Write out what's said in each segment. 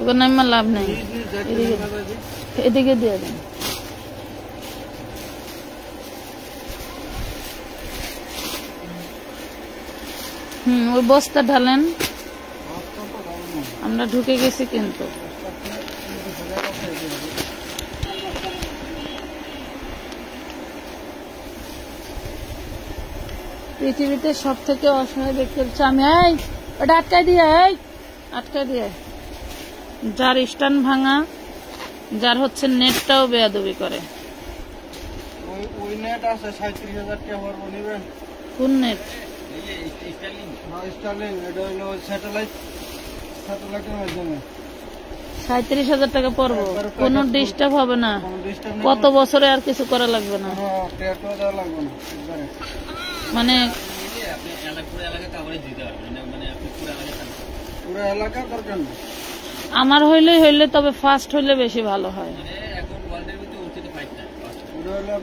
ওখানে আমার লাভ নেই, এদিকে দিয়ে দেন। ওই বস্তা ঢালেন, আমরা ঢুকে গেছি কিন্তু। পৃথিবীতে সব থেকে অসহায় ব্যক্তি হচ্ছে আমি। ওটা আটকায় দিয়ে, আটকায় দিয়ে। যার স্ট্যান্ড ভাঙা, যার হচ্ছে নেটটাও বেয়াদবি করে। ওই নেট আছে 37,000 টাকা ভরবো, নিবেন? কোন নেট? স্টারলিং, এটা হলো স্যাটেলাইটের মাধ্যমে। 37,000 টাকা পড়বো, কোনো ডিস্টার্ব হবে না, কত বছরে আর কিছু করা লাগবে না। মানে আমার হইলে তবে ফাস্ট হইলে বেশি ভালো হয়।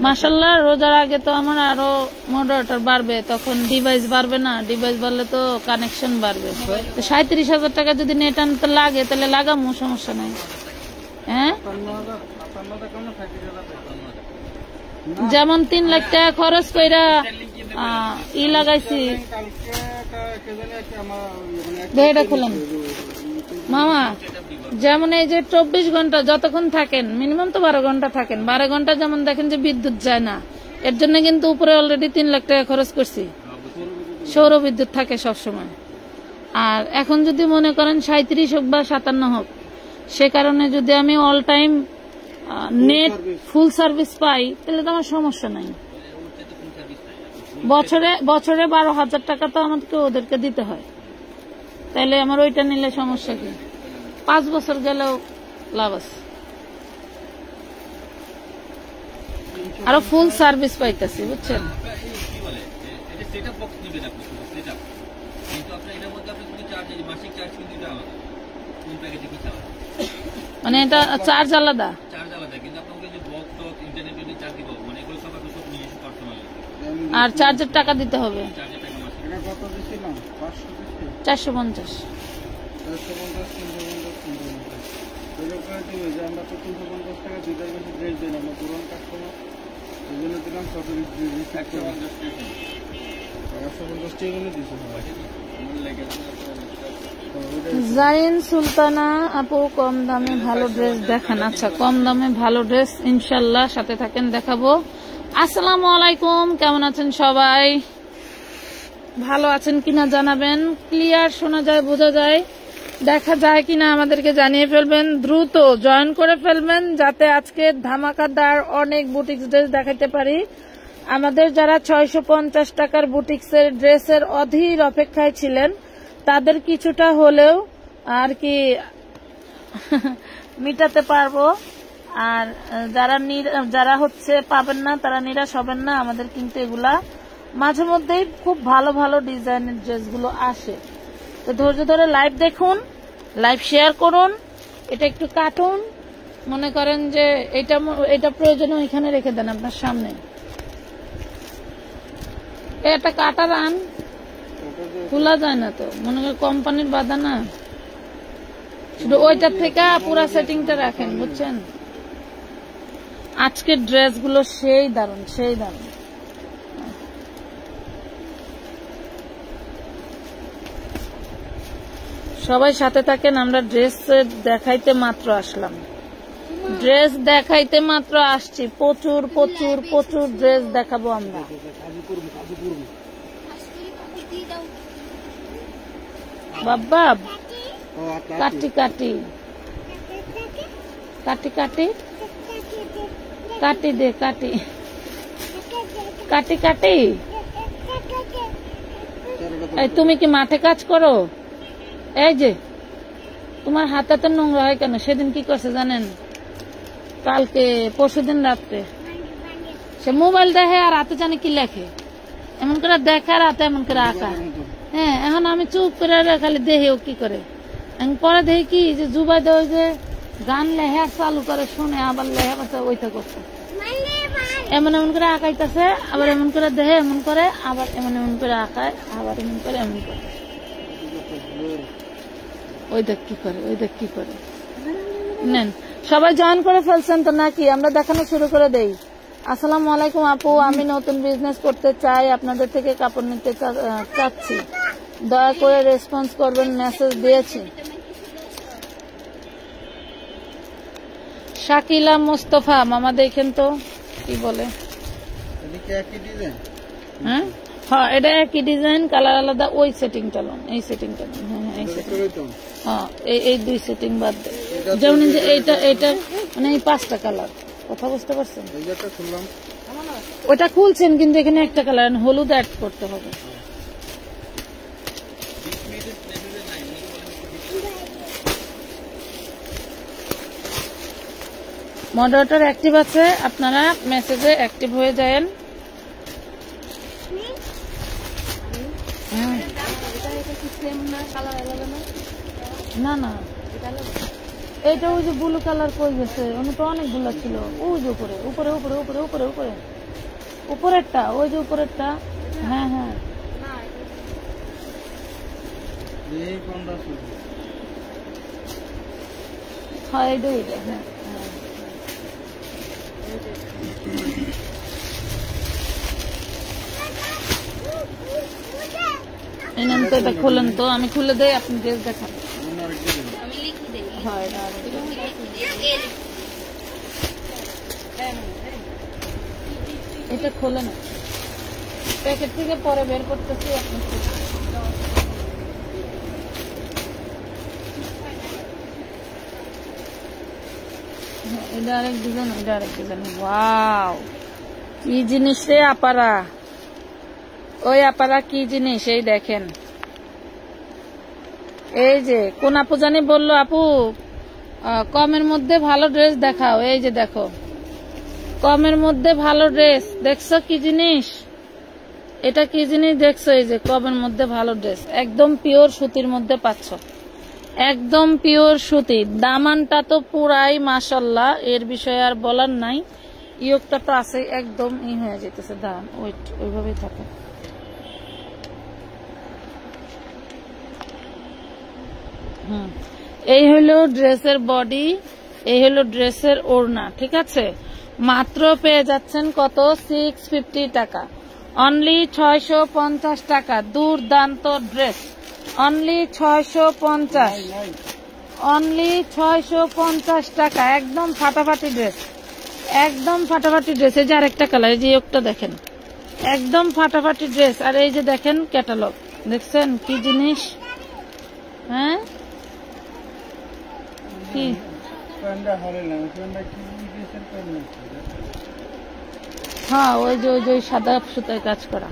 মাশাআল্লাহ, রোজার আগে তো আমার আরো মডারেটর বাড়বে, তখন ডিভাইস বাড়বে না, ডিভাইস বাড়লে তো কানেকশন বাড়বে। তো 37,000 টাকা যদি নেট আনতে লাগে তাহলে লাগামো, সমস্যা নাই। হ্যাঁ, যেমন 3 লাখ টাকা খরচ কইরা লাগাইছি। এটা খুলেন মামা, যেমন এই যে 24 ঘন্টা যতক্ষণ থাকেন, মিনিমাম তো 12 ঘন্টা থাকেন, 12 ঘন্টা যেমন দেখেন যে বিদ্যুৎ যায় না, এর জন্য কিন্তু উপরে অলরেডি 3 লাখ টাকা খরচ করছি। সৌর বিদ্যুৎ থাকে সবসময়। আর এখন যদি মনে করেন 37 হোক বা 57 হোক, সে কারণে যদি আমি all time net full service পাই তাহলে তো আমার সমস্যা নাই। বছরে 12,000 টাকা তো আমাকে ওদেরকে দিতে হয়, তাইলে আমার ওইটা নিলে সমস্যা কি? 5 বছর গেলেও লাভ আছে, আরো ফুল সার্ভিস পাইতেছি, বুঝছেন? মানে এটা চার্জ আলাদা, আর চার্জের টাকা দিতে হবে 450। জারিন সুলতানা আপু, কম দামে ভালো ড্রেস দেখান। আচ্ছা, কম দামে ভালো ড্রেস ইনশাল্লাহ, সাথে থাকেন, দেখাবো। আসসালামু আলাইকুম, কেমন আছেন সবাই? ভালো আছেন কিনা জানাবেন। ক্লিয়ার শোনা যায়, বোঝা যায়, দেখা যায় কিনা আমাদেরকে জানিয়ে ফেলবেন। দ্রুত জয়েন করে ফেলবেন যাতে আজকে ধামাকাদার অনেক বুটিক্স ড্রেস দেখাতে পারি। আমাদের যারা 650 টাকার বুটিক্সের ড্রেসের অধীর অপেক্ষায় ছিলেন, তাদের কিছুটা হলেও আর কি মিটাতে পারবো। আর যারা হচ্ছে পাবেন না, তারা নিরাশ হবেন না। আমাদের কিন্তু এগুলা মাঝে মধ্যেই খুব ভালো ভালো ডিজাইনের ড্রেসগুলো আসে। তো ধৈর্য ধরে লাইভ দেখুন, লাইভ শেয়ার করুন, এটা একটু কাটুন, মনে করেন যে এটা প্রয়োজন এখানে রেখে দেন আপনার সামনে। এটা কাটার আন, খোলা যায় না তো, মনে করেন কোম্পানির বাধা না, শুধু ওইটার থেকে পুরা সেটিংটা রাখেন, বুঝছেন? আজকের ড্রেসগুলো সেই দারুণ, সেই দারুণ। সবাই সাথে থাকেন, আমরা ড্রেস দেখাইতে মাত্র আসলাম, ড্রেস দেখাইতে মাত্র আসছি। প্রচুর প্রচুর প্রচুর ড্রেস দেখাবো আমরা। বাবা কাটি কাটি কাটি কাটি কাটি দে, কাটি কাটি কাটি। তুমি কি মাঠে কাজ করো? এই যে তোমার হাতে তো নোংরা হয় কেন? সেদিন কি করছে জানেন? কালকে পরশুদিন রাত্রে সে মোবাইল দেখে আর হাতে জানে কি লেখে, এমন করে দেখে আর হাতে এমন করে আঁকা। হ্যাঁ, এখন আমি চুপ করে খালি দেখি ও কি করে। পরে দেখি কি যে জুবাই দেওয়া যে গান লেহা চালু করে শুনে আবার লেহা বাচ্চা ওইটা করছে, এমন এমন করে আঁকাইতেছে, আবার এমন করে দেহে এমন করে, আবার এমন এমন করে আঁকায়, আবার এমন করে এমন করে। ওই দেখ কি করে, ওই দেখ কি করে। নেন সবাই জয়েন করে ফেলছেন তো নাকি? আমরা দেখানো শুরু করে দেই। আসসালামু আলাইকুম আপু, আমি নতুন বিজনেস করতে চাই, আপনাদের থেকে কাপড় নিতে চাচ্ছি, দয়া করে রেসপন্স করবেন, মেসেজ দিয়েছি। শাকিলা মুস্তফা মামা দেখেন তো কি বলে। হ্যাঁ হ্যাঁ, এটা একই ডিজাইন, কালার আলাদা। ওই সেটিংটা লোন, এই সেটিংটা লোন। হ্যাঁ এই সেটিং, হ্যাঁ এই দুই সেটিং বাদ দেয়। যেমন যে এইটা, এটা মানে এই 5টা কালার, কথা বুঝতে পারছেন? ওটা খুলছেন কিন্তু এখানে একটা কালার হলুদ অ্যাড করতে হবে। মডারেটর অ্যাক্টিভ আছে, আপনারা মেসেজে অ্যাক্টিভ হয়ে যান। না না, এটা ওই যে ব্লু কালার কই গেছে, উনি তো অনেকগুলো ছিল। ওই যে উপরে উপরে উপরে উপরে উপরে উপরে উপরেরটা, ওই যে উপরেরটা। হ্যাঁ হ্যাঁ, হ্যাঁ এইটা এইটা। হ্যাঁ এই নেন তো, এটা খোলেন তো, আমি খুলে দেই, আপনি ড্রেস দেখান। এটা খোলে না, প্যাকেট থেকে পরে বের করতেছি। আপনি এটা আরেক ডিজাইন, এটা আরেক ডিজাইন। ওয়াও, কি জিনিস রে আপারা, ওই আপারা কি জিনিস, এই দেখেন। এই যে কোন আপু জানি বললো, আপু কমের মধ্যে ভালো ড্রেস দেখাও। এই যে দেখো, কমের মধ্যে ভালো ড্রেস দেখছো, কি জিনিস এটা, কি জিনিস দেখছো? এই যে কমের মধ্যে ভালো ড্রেস, একদম পিওর সুতির মধ্যে পাচ্ছ, একদম পিওর সুতি। দামানটা তো পুরাই মাশাল্লাহ, এর বিষয়ে আর বলার নাই। ইয়োগটা তো আছে, একদম ই হয়ে যেতেছে। দাম ওইভাবেই থাকে। এই হলো ড্রেসের বডি, এই হলো ড্রেসের ওড়না, ঠিক আছে? মাত্র পেয়ে যাচ্ছেন কত? 650 টাকা, অনলি 650 টাকা। দুর্দান্ত ড্রেস, অনলি 650, অনলি 650 টাকা। একদম ফাটাফাটি ড্রেস, একদম ফাটাফাটি ড্রেস। এই যে আরেকটা কালার, এই যে একটা দেখেন, একদম ফাটাফাটি ড্রেস। আর এই যে দেখেন ক্যাটালগ, দেখছেন কি জিনিস? হ্যাঁ কি হ্যাঁ, ওই যে ওই যে সাদা সুতায় কাজ করা,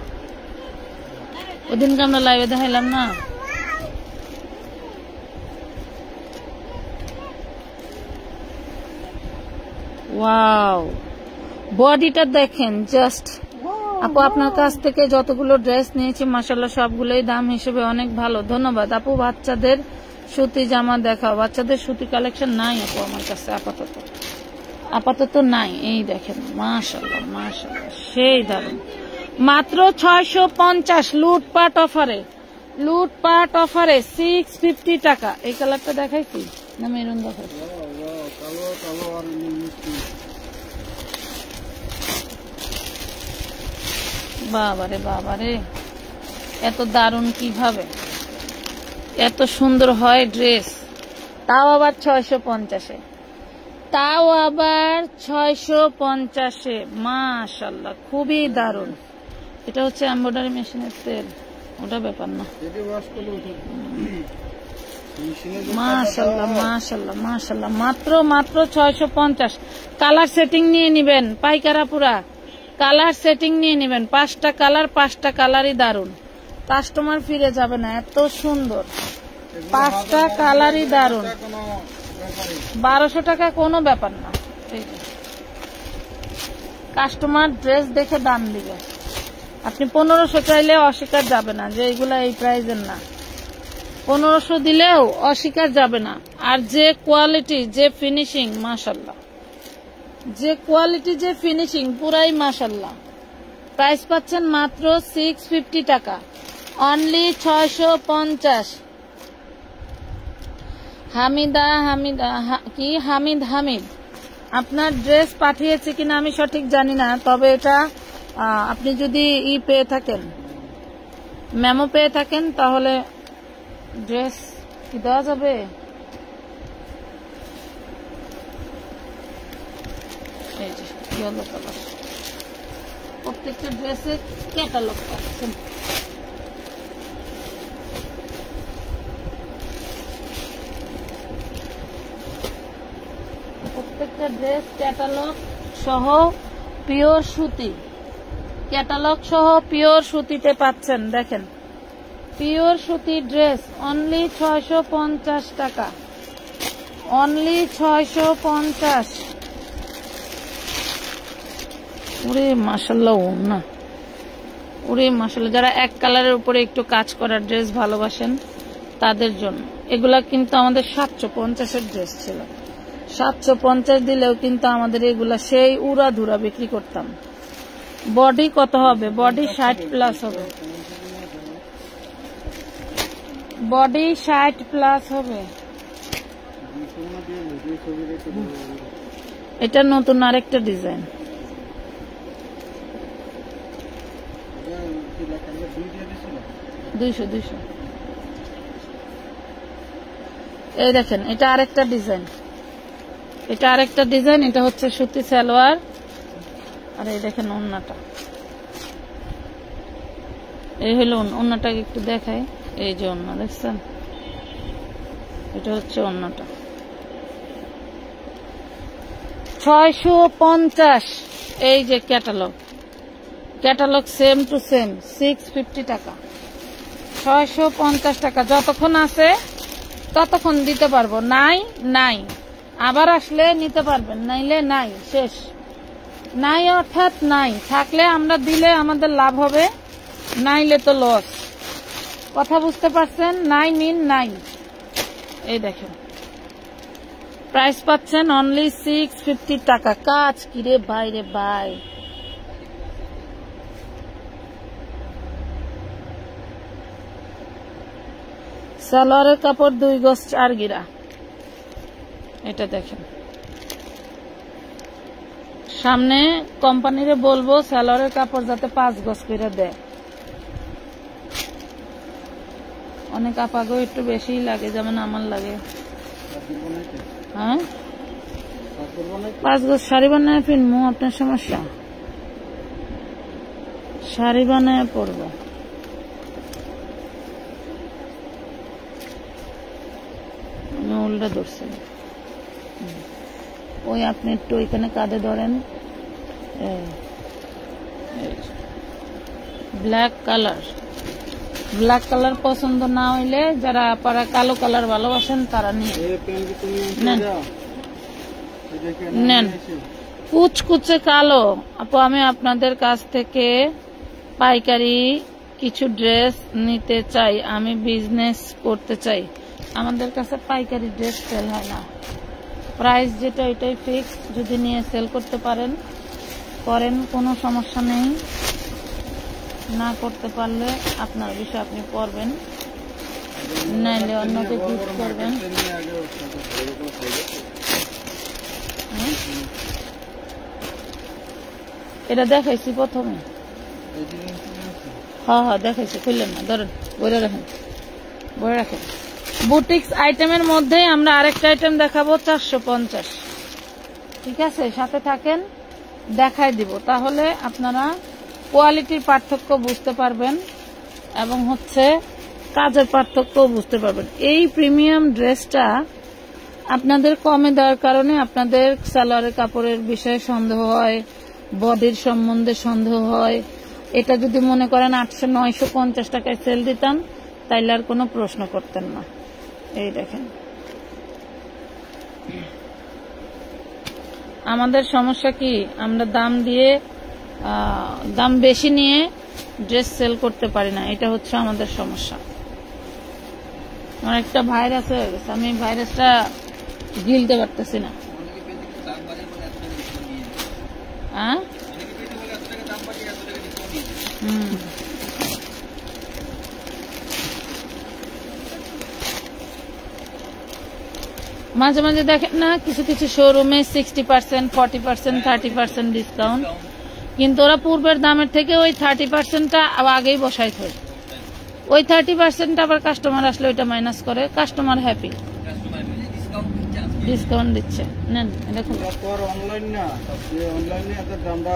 ওদিনকে আমরা লাইভে দেখাইলাম না। ওয়াও, বডিটা দেখেন জাস্ট। আপু আপনার কাছ থেকে যতগুলো ড্রেস নিয়েছি মাশাআল্লাহ সবগুলোই দাম হিসেবে অনেক ভালো, ধন্যবাদ আপু। বাচ্চাদের সুতি জামা দেখাও। বাচ্চাদের সুতি কালেকশন নাই আপু আমার কাছে আপাতত নাই। এই দেখেন মাশাআল্লাহ মাশাআল্লাহ, সেই দারুন। মাত্র 650, লুটপাট অফারে, লুটপাট অফারে 650 টাকা। এই কালারটা দেখাইছি না, মেরুন দেখাইছি। বাবারে বাবারে, এত দারুন কিভাবে, এত সুন্দর হয় ড্রেস, তাও আবার 650-এ, তাও আবার 650-এ। মাশাআল্লাহ, খুবই দারুন। এটা হচ্ছে এমব্রয়ডারি মেশিনের তেল, ওটা ব্যাপার না। মাশাআল্লাহ মাশাআল্লাহ মাশাআল্লাহ, মাত্র 650। কালার সেটিং নিয়ে নিবেন পাইকারা, পুরা কালার সেটিং নিয়ে নিবেন। 5টা কালার, 5টা কালারই দারুন, কাস্টমার ফিরে যাবে না, এত সুন্দর। 5টা কালারই দারুন, 1200 টাকা কোনো ব্যাপার না। কাস্টমার ড্রেস দেখে দাম দিবে, আপনি 1500 চাইলে অস্বীকার যাবে না যে এইগুলা এই প্রাইজের না। 1500 দিলেও অস্বীকার যাবে না। আর যে কোয়ালিটি, যে ফিনিশিং, মাশাআল্লাহ, যে কোয়ালিটি, যে ফিনিশিং, পুরাই মাশাআল্লাহ। প্রাইস পাচ্ছেন মাত্র 650 টাকা, অনলি 650। হামিদ আপনার ড্রেস পাঠিয়েছে কিনা আমি সঠিক জানি না, তবে এটা আপনি যদি পেয়ে থাকেন, মেমো পেয়ে থাকেন, তাহলে ড্রেস কি দেওয়া যাবে? এই যে ইয়েলো কালার, প্রত্যেকটা ড্রেসের ক্যাটালগ পাচ্ছেন। প্রত্যেকটা ড্রেস ক্যাটালগ সহ পিওর সুতি, ক্যাটালগ সহ পিওর সুতিতে পাচ্ছেন। দেখেন, পিওর সুতি ড্রেস অনলি 650 টাকা, অনলি 650। ওরে মাশাআল্লাহ, না ওরে মাশাআল্লাহ। যারা এক কালারের উপরে একটু কাজ করার ড্রেস ভালোবাসেন তাদের জন্য এগুলা কিন্তু আমাদের 750-এর ড্রেস ছিল। 750 দিলেও কিন্তু আমাদের এগুলা সেই উড়াধুরা বিক্রি করতাম। বডি কত হবে? বডি 60+ হবে, বডি 60+ হবে। এটা নতুন আরেকটা ডিজাইন। দুইশো। এই দেখেন, এটা আরেকটা ডিজাইন, এটা আরেকটা ডিজাইন। এটা হচ্ছে সুতি সালোয়ার, আর এই দেখেন ওন্নাটা। এই হলো ওন্নাটাকে একটু দেখাই। এই যে ওন্না দেখছেন, এটা হচ্ছে ওন্নাটা। 650। এই যে catalogue, catalogue same to same, 650 টাকা, 650 টাকা। যতক্ষণ আছে ততক্ষণ দিতে পারবো, নাই আবার আসলে নিতে পারবেন, নাইলে নাই, শেষ। নাই অর্থাৎ নাই, থাকলে আমরা দিলে আমাদের লাভ হবে, নাইলে তো লস। কথা বুঝতে পারছেন? নাই মিন নাই। এই দেখেন, প্রাইস পাচ্ছেন অনলি 650 টাকা। কাজ কিরে ভাই রে ভাই, সালোয়ারের কাপড় 2 গজ 4 গিরা। এটা দেখেন, সামনে কোম্পানিরে বলবো সালোয়ারের কাপড় যাতে 5 গজ করে দেয়। অনেক আপাগো একটু বেশি লাগে, যেমন আমার লাগে। হ্যাঁ, 5 গজ শাড়ি বানায় ফিরমু, আপনার সমস্যা? শাড়ি বানায় পরবো। উল্টা ধরছে, ওই আপনি একটু ওইখানে কাঁধে ধরেন। ব্ল্যাক কালার, ব্ল্যাক কালার পছন্দ না হইলে যারা আপনারা কালো কালার ভালোবাসেন তারা নেন। কুচকুচে কালো। আপু, আমি আপনাদের কাছ থেকে পাইকারি কিছু ড্রেস নিতে চাই, আমি বিজনেস করতে চাই। আমাদের কাছে পাইকারি ড্রেস সেল হয় না, প্রাইস যেটা এটাই ফিক্স। যদি নিয়ে সেল করতে পারেন করেন, কোনো সমস্যা নেই। না করতে পারলে আপনার বিষয়, আপনি করবেন, নাইলে অন্যকে গিফট করবেন। এটা দেখাইছি প্রথমে, হ্যাঁ দেখাইছি, খুললেন না, ধরেন বইরে রাখেন, বইরে রাখেন। বুটিক্স আইটেমের মধ্যেই আমরা আরেকটা আইটেম দেখাবো 450। ঠিক আছে, সাথে থাকেন, দেখাই দিব, তাহলে আপনারা কোয়ালিটির পার্থক্য বুঝতে পারবেন এবং হচ্ছে কাজের পার্থক্য বুঝতে পারবেন। এই প্রিমিয়াম ড্রেসটা আপনাদের কমে দেওয়ার কারণে আপনাদের সালোয়ারের কাপড়ের বিষয়ে সন্দেহ হয়, বডির সম্বন্ধে সন্দেহ হয়। এটা যদি মনে করেন 800-950 টাকায় সেল দিতাম, তাইলে আর কোনো প্রশ্ন করতেন না। এই দেখেন, আমাদের সমস্যা কি, আমরা দাম বেশি নিয়ে ড্রেস সেল করতে পারি না, এটা হচ্ছে আমাদের সমস্যা। আমার একটা ভাইরাস হয়ে গেছে, আমি ভাইরাসটা গিলতে পারতেছি না। মাঝে মাঝে দেখেন না কিছু কিছু শোরুমে 60%, 40%, 30% ডিসকাউন্ট, কিন্তু ওরা পূর্বের দামের থেকে ওই 30%টা আগেই বসাই থাকে। ওই 30% আবার কাস্টমার আসলে ওইটা মাইনাস করে, কাস্টমার হ্যাপি, ডিসকাউন্ট দিচ্ছে। নেন দেখুন, অনলাইন না, অনলাইনে এদের দামটা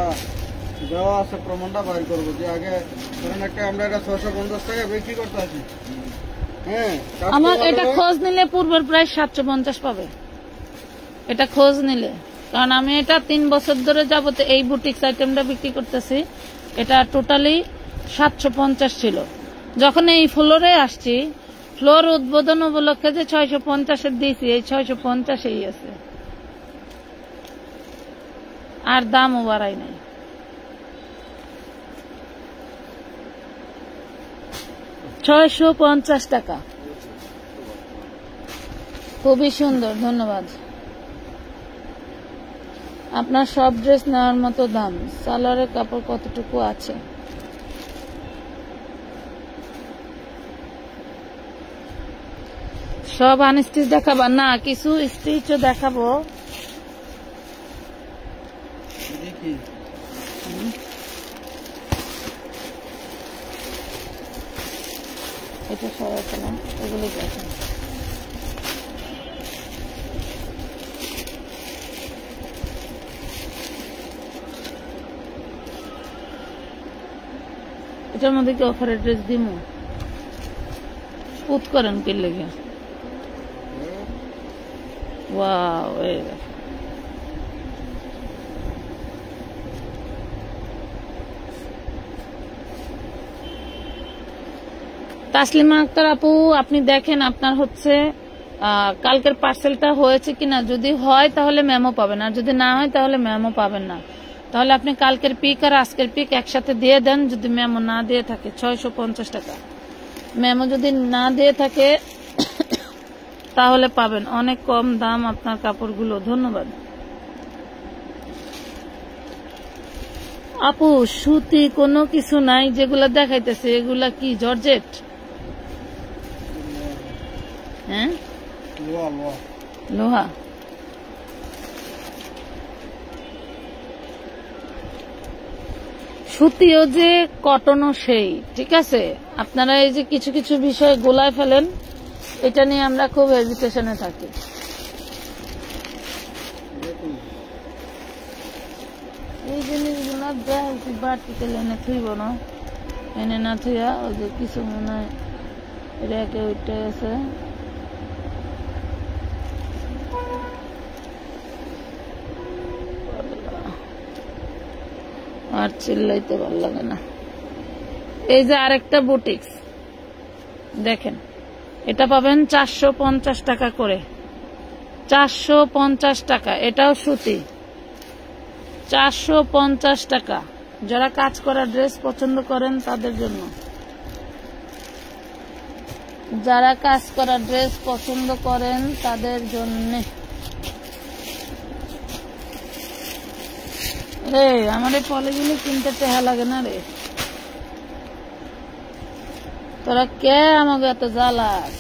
দেওয়া আছে, প্রমাণটা বাইর করবো যে আগে ধরেন একটা আমরা এটা 650 টাকা বিক্রি করতে আছি। হ্যাঁ, আমার এটা খোঁজ নিলে পূর্বের প্রায় 750 পাবে, এটা খোঁজ নিলে। কারণ আমি এটা 3 বছর ধরে যাবত এই বুটিক্স আইটেমটা বিক্রি করতেছি। এটা টোটালি 750 ছিল। যখন এই ফ্লোরে আসছি, ফ্লোর উদ্বোধন উপলক্ষে যে 650 দিয়েছি, এই 650 আছে, আর দামও বাড়াই নাই। টাকা, খুবই সুন্দর, ধন্যবাদ। আপনার সব ড্রেস নেওয়ার মতো দাম। সালোয়ারের কাপড় কতটুকু আছে? সব আনস্টিচ দেখাবা না, কিছু স্টিচও দেখাবো। এটা সবাই পেলাম, এগুলো দেখেন। এটার মধ্যে কি অফারের ড্রেস দিমু? পুত করেন কি লেগে? ওয়াও, এই দেখো, তাসলিমা আক্তার আপু, আপনি দেখেন আপনার হচ্ছে কালকের পার্সেলটা হয়েছে কিনা। যদি হয় তাহলে মেমো পাবেন, আর যদি না হয় তাহলে মেমো পাবেন না। তাহলে আপনি কালকের পিক আর আজকের পিক একসাথে দিয়ে দেন। যদি মেমো না দিয়ে থাকে 650 টাকা, মেমো যদি না দিয়ে থাকে তাহলে পাবেন। অনেক কম দাম আপনার কাপড়গুলো, ধন্যবাদ আপু। সুতি কোনো কিছু নাই যেগুলা দেখাইতেছে, এগুলা কি জর্জেট? হ্যাঁ, লোহা। সুতিও যে, কটনও সেই, ঠিক আছে। আপনারা এই যে কিছু কিছু বিষয় গোলায় ফেলেন, এটা নিয়ে আমরা খুব হেজিটেশনে থাকি। এই জিনিসগুলো দেখাইছি বাড়তিতে এনে থুইব না, এনে না থুইয়া ওই যে কিছু মনে হয় রেখে উঠে গেছে। আর চিল্লাইতে ভালো লাগে না। এই যে আরেকটা বুটিক্স দেখেন, এটা পাবেন 450 টাকা করে, 450 টাকা। এটাও সুতি, 450 টাকা। যারা কাজ করা ড্রেস পছন্দ করেন তাদের জন্য, যারা কাজ করা ড্রেস পছন্দ করেন তাদের জন্য। রে আমার এই পলিগুলি কিনতে টেহা লাগে না রে, তোরা কে আমাকে এত জ্বালাস?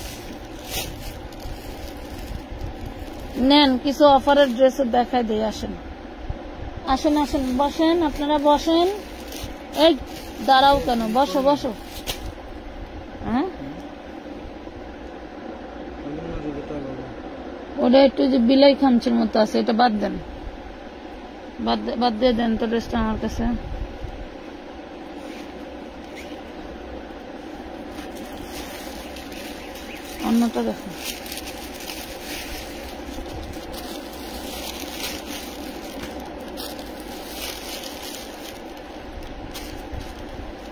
নেন, কিছু অফারের ড্রেস দেখাই দিয়ে আসেন, আসেন আসেন, বসেন, আপনারা বসেন। এই দাঁড়াও কেন, বসো বসো। হ্যাঁ, ওটা একটু যে বিলাই খামচির মতো আছে, এটা বাদ দেন, বাদ দিয়ে দেন তো ড্রেসটা আমার কাছে। অন্যটা দেখো,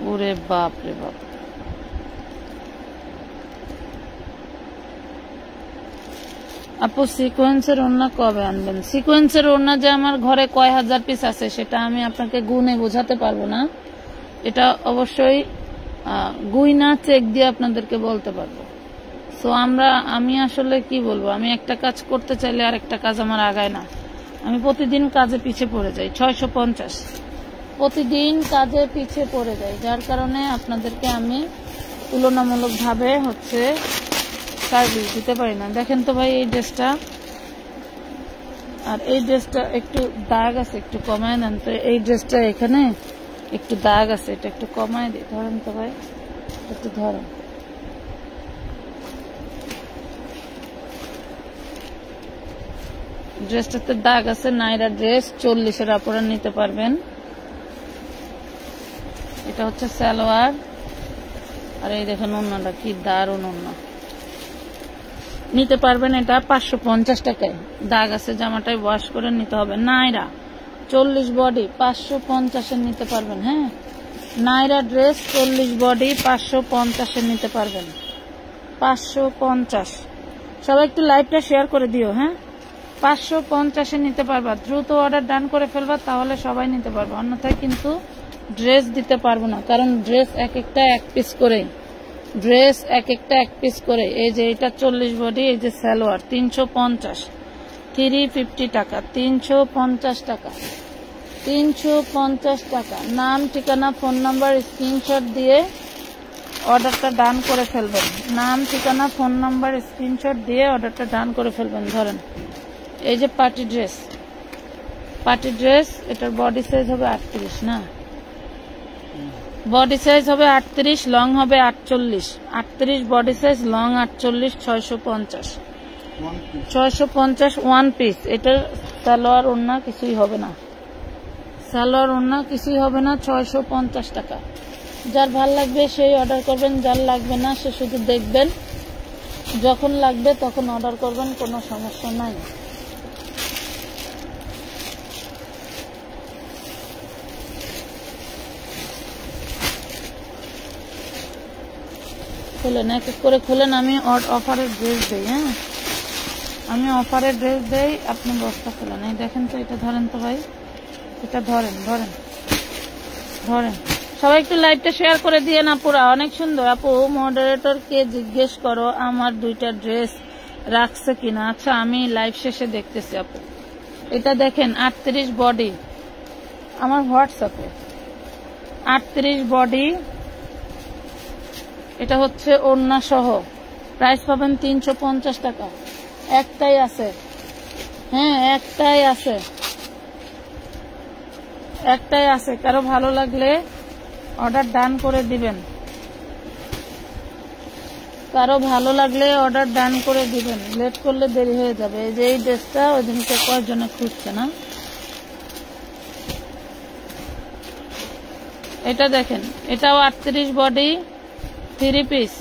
ওরে বাপ রে বাপ। আপু সিকোয়েন্সের ওড়না কবে আনবেন? সিকোয়েন্সের ওড়না যে আমার ঘরে কয় হাজার পিস আছে সেটা আমি আপনাকে গুনে বোঝাতে পারবো না। এটা অবশ্যই গুইনা চেক দিয়ে আপনাদেরকে বলতে পারবো। তো আমি আসলে কি বলবো, আমি একটা কাজ করতে চাইলে আর একটা কাজ আমার আগায় না। আমি প্রতিদিন কাজে পিছে পড়ে যাই, 650 প্রতিদিন কাজে পিছে পড়ে যাই, যার কারণে আপনাদেরকে আমি তুলনামূলকভাবে সার্ভিস দিতে পারি না। দেখেন তো ভাই এই ড্রেসটা, আর এই ড্রেসটা একটু দাগ আছে, একটু কমায় নেন তো। এই ড্রেসটা এখানে একটু দাগ আছে, এটা একটু কমায় দিই। ধরেন তো ভাই, একটু ধরেন। ড্রেসটাতে দাগ আছে, নাইরা ড্রেস, 40-এর আপনারা নিতে পারবেন। এটা হচ্ছে সালোয়ার, আর এই দেখেন ওড়নাটা কি দারুণ ওড়না, নিতে পারবেন এটা 550 টাকায়। দাগ আছে, জামাটাই ওয়াশ করে নিতে হবে। নাইরা 40 বডি 550-এর নিতে পারবেন। হ্যাঁ, নাইরা ড্রেস 40 বডি 550-এর নিতে পারবেন। 550। সবাই একটু লাইভটা শেয়ার করে দিও। হ্যাঁ, 550-এ নিতে পারবা। দ্রুত অর্ডার ডান করে ফেলবা, তাহলে সবাই নিতে পারবে। অন্যথায় কিন্তু ড্রেস দিতে পারবো না, কারণ ড্রেস এক একটা এক পিস করে, ড্রেস এক একটা এক পিস করে। এই যে এটা 40 বডি, এই যে সালোয়ার 350, 350 টাকা, 350 টাকা, 350 টাকা। নাম, ঠিকানা, ফোন নাম্বার স্ক্রিনশট দিয়ে অর্ডারটা ডান করে ফেলবেন। নাম, ঠিকানা, ফোন নাম্বার স্ক্রিনশট দিয়ে অর্ডারটা ডান করে ফেলবেন। ধরেন এই যে পার্টি ড্রেস, পার্টি ড্রেস, এটার বডি সাইজ হবে 38 না, বডি সাইজ হবে 38, লং হবে 48, 38 body size, long 48, 650, 650 one piece. এটার সালোয়ার ওড়না কিছুই হবে না, সালোয়ার ওড়না কিছুই হবে না, 650 টাকা। যার ভাল লাগবে সেই অর্ডার করবেন, যার লাগবে না সে শুধু দেখবেন, যখন লাগবে তখন অর্ডার করবেন, কোনো সমস্যা নাই। খুলেন, এক এক করে খুলেন। আমি অফারের ড্রেস দেই। হ্যাঁ, আমি অফারের ড্রেস দেই, আপনি বস্তা খুলেন। এই দেখেন তো, এটা ধরেন তো ভাই, এটা ধরেন, ধরেন, ধরেন। সবাই একটু লাইভটা শেয়ার করে দিয়ে না পুরা। অনেক সুন্দর। আপু, মডারেটরকে জিজ্ঞেস করো আমার 2টা ড্রেস রাখছে কিনা। আচ্ছা, আমি লাইভ শেষে দেখতেছি আপু। এটা দেখেন 38 বডি, আমার হোয়াটসঅ্যাপে 38 বডি। এটা হচ্ছে ওড়না সহ, প্রাইস পাবেন 350 টাকা। একটাই আছে, হ্যাঁ একটাই আছে, একটাই আছে। কারো ভালো লাগলে অর্ডার ডান করে দিবেন, কারো ভালো লাগলে অর্ডার ডান করে দিবেন, লেট করলে দেরি হয়ে যাবে। এই যে এই ড্রেসটা ওই দিনকে কয়েকজনে খুঁজছে না, এটা দেখেন, এটাও 38 বডি, 3 পিস।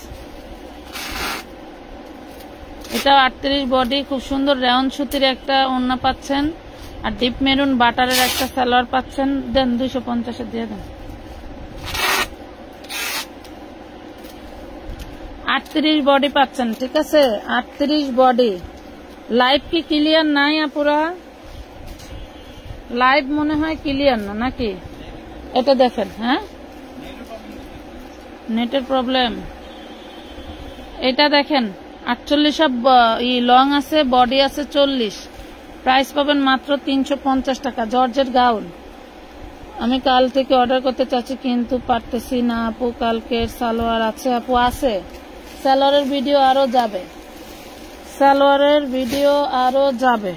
এটাও 38 বডি, খুব সুন্দর রেয়ন সুতির একটা ওড়না পাচ্ছেন, আর ডিপ মেরুন বাটারের একটা সালোয়ার পাচ্ছেন। দেন 250 দিয়ে দেন। 38 বডি পাচ্ছেন, ঠিক আছে, 38 বডি। লাইভ কি ক্লিয়ার নাই আপুরা? লাইভ মনে হয় ক্লিয়ার না নাকি? এটা দেখেন, হ্যাঁ নেটের প্রবলেম। এটা দেখেন 48 লং আছে, বডি আছে 40, প্রাইস পাবেন মাত্র 350 টাকা। Georgette gown. আমি কাল থেকে অর্ডার করতে চাচ্ছি কিন্তু পারতেছি না আপু। কালকের সালোয়ার আছে আপু? আছে, সালোয়ারের ভিডিও আরো যাবে, সালোয়ারের ভিডিও আরো যাবে।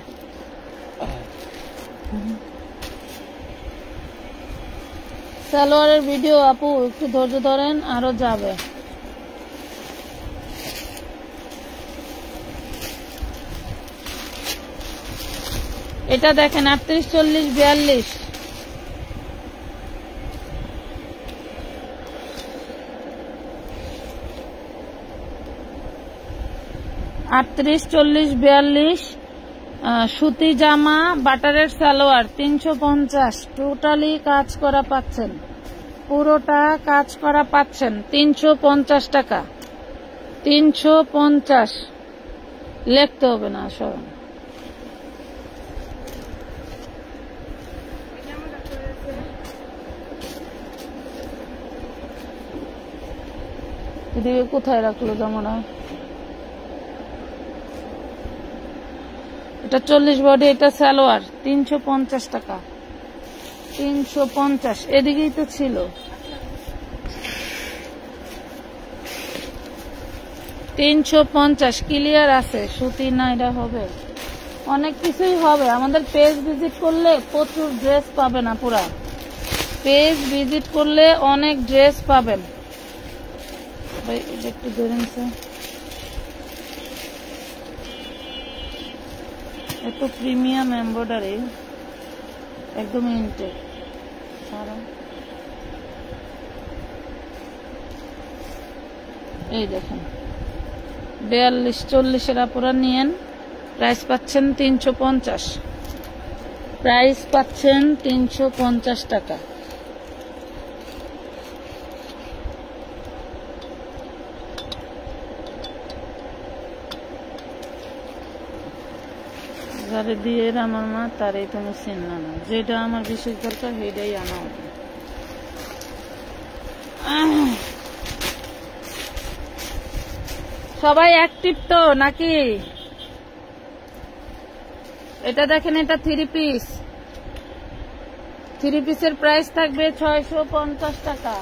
সালোয়ারের ভিডিও আপু একটু ধৈর্য ধরেন, আরো যাবে। এটা দেখেন 38, 40, 42। আটত্রিশ, 40, 42 সুতি জামা, বাটারের সালোয়ার 350। টোটালি কাজ করা পাচ্ছেন, পুরোটা কাজ করা পাচ্ছেন 350 টাকা। 350 লিখতে হবে না, সরণ। এদিকে কোথায় রাখলো জামাটা? এটা 40 বডি, এটা সালোয়ার 350 টাকা, 350। এদিকেই তো ছিল, 350 ক্লিয়ার আছে। সুতি না এটা হবে, অনেক কিছুই হবে। আমাদের পেজ ভিজিট করলে প্রচুর ড্রেস পাবেন, আপুরা পেজ ভিজিট করলে অনেক ড্রেস পাবেন। ভাই এটা একটু ধরে নিছে, এত প্রিমিয়াম এমব্রয়ডারি, একদম ইনটেক। এই দেখেন 42-40 আপুরা নিয়েন, প্রাইস পাচ্ছেন 350, প্রাইস পাচ্ছেন 350 টাকা। যারে দিয়ে আমার মা তারই তুমি চিনলা না, যেটা আমার বিশেষ দরকার সেটাই আনা হবে। সবাই অ্যাক্টিভ তো নাকি? এটা দেখেন, এটা 3 পিস, 3 পিসের প্রাইস থাকবে 650 টাকা,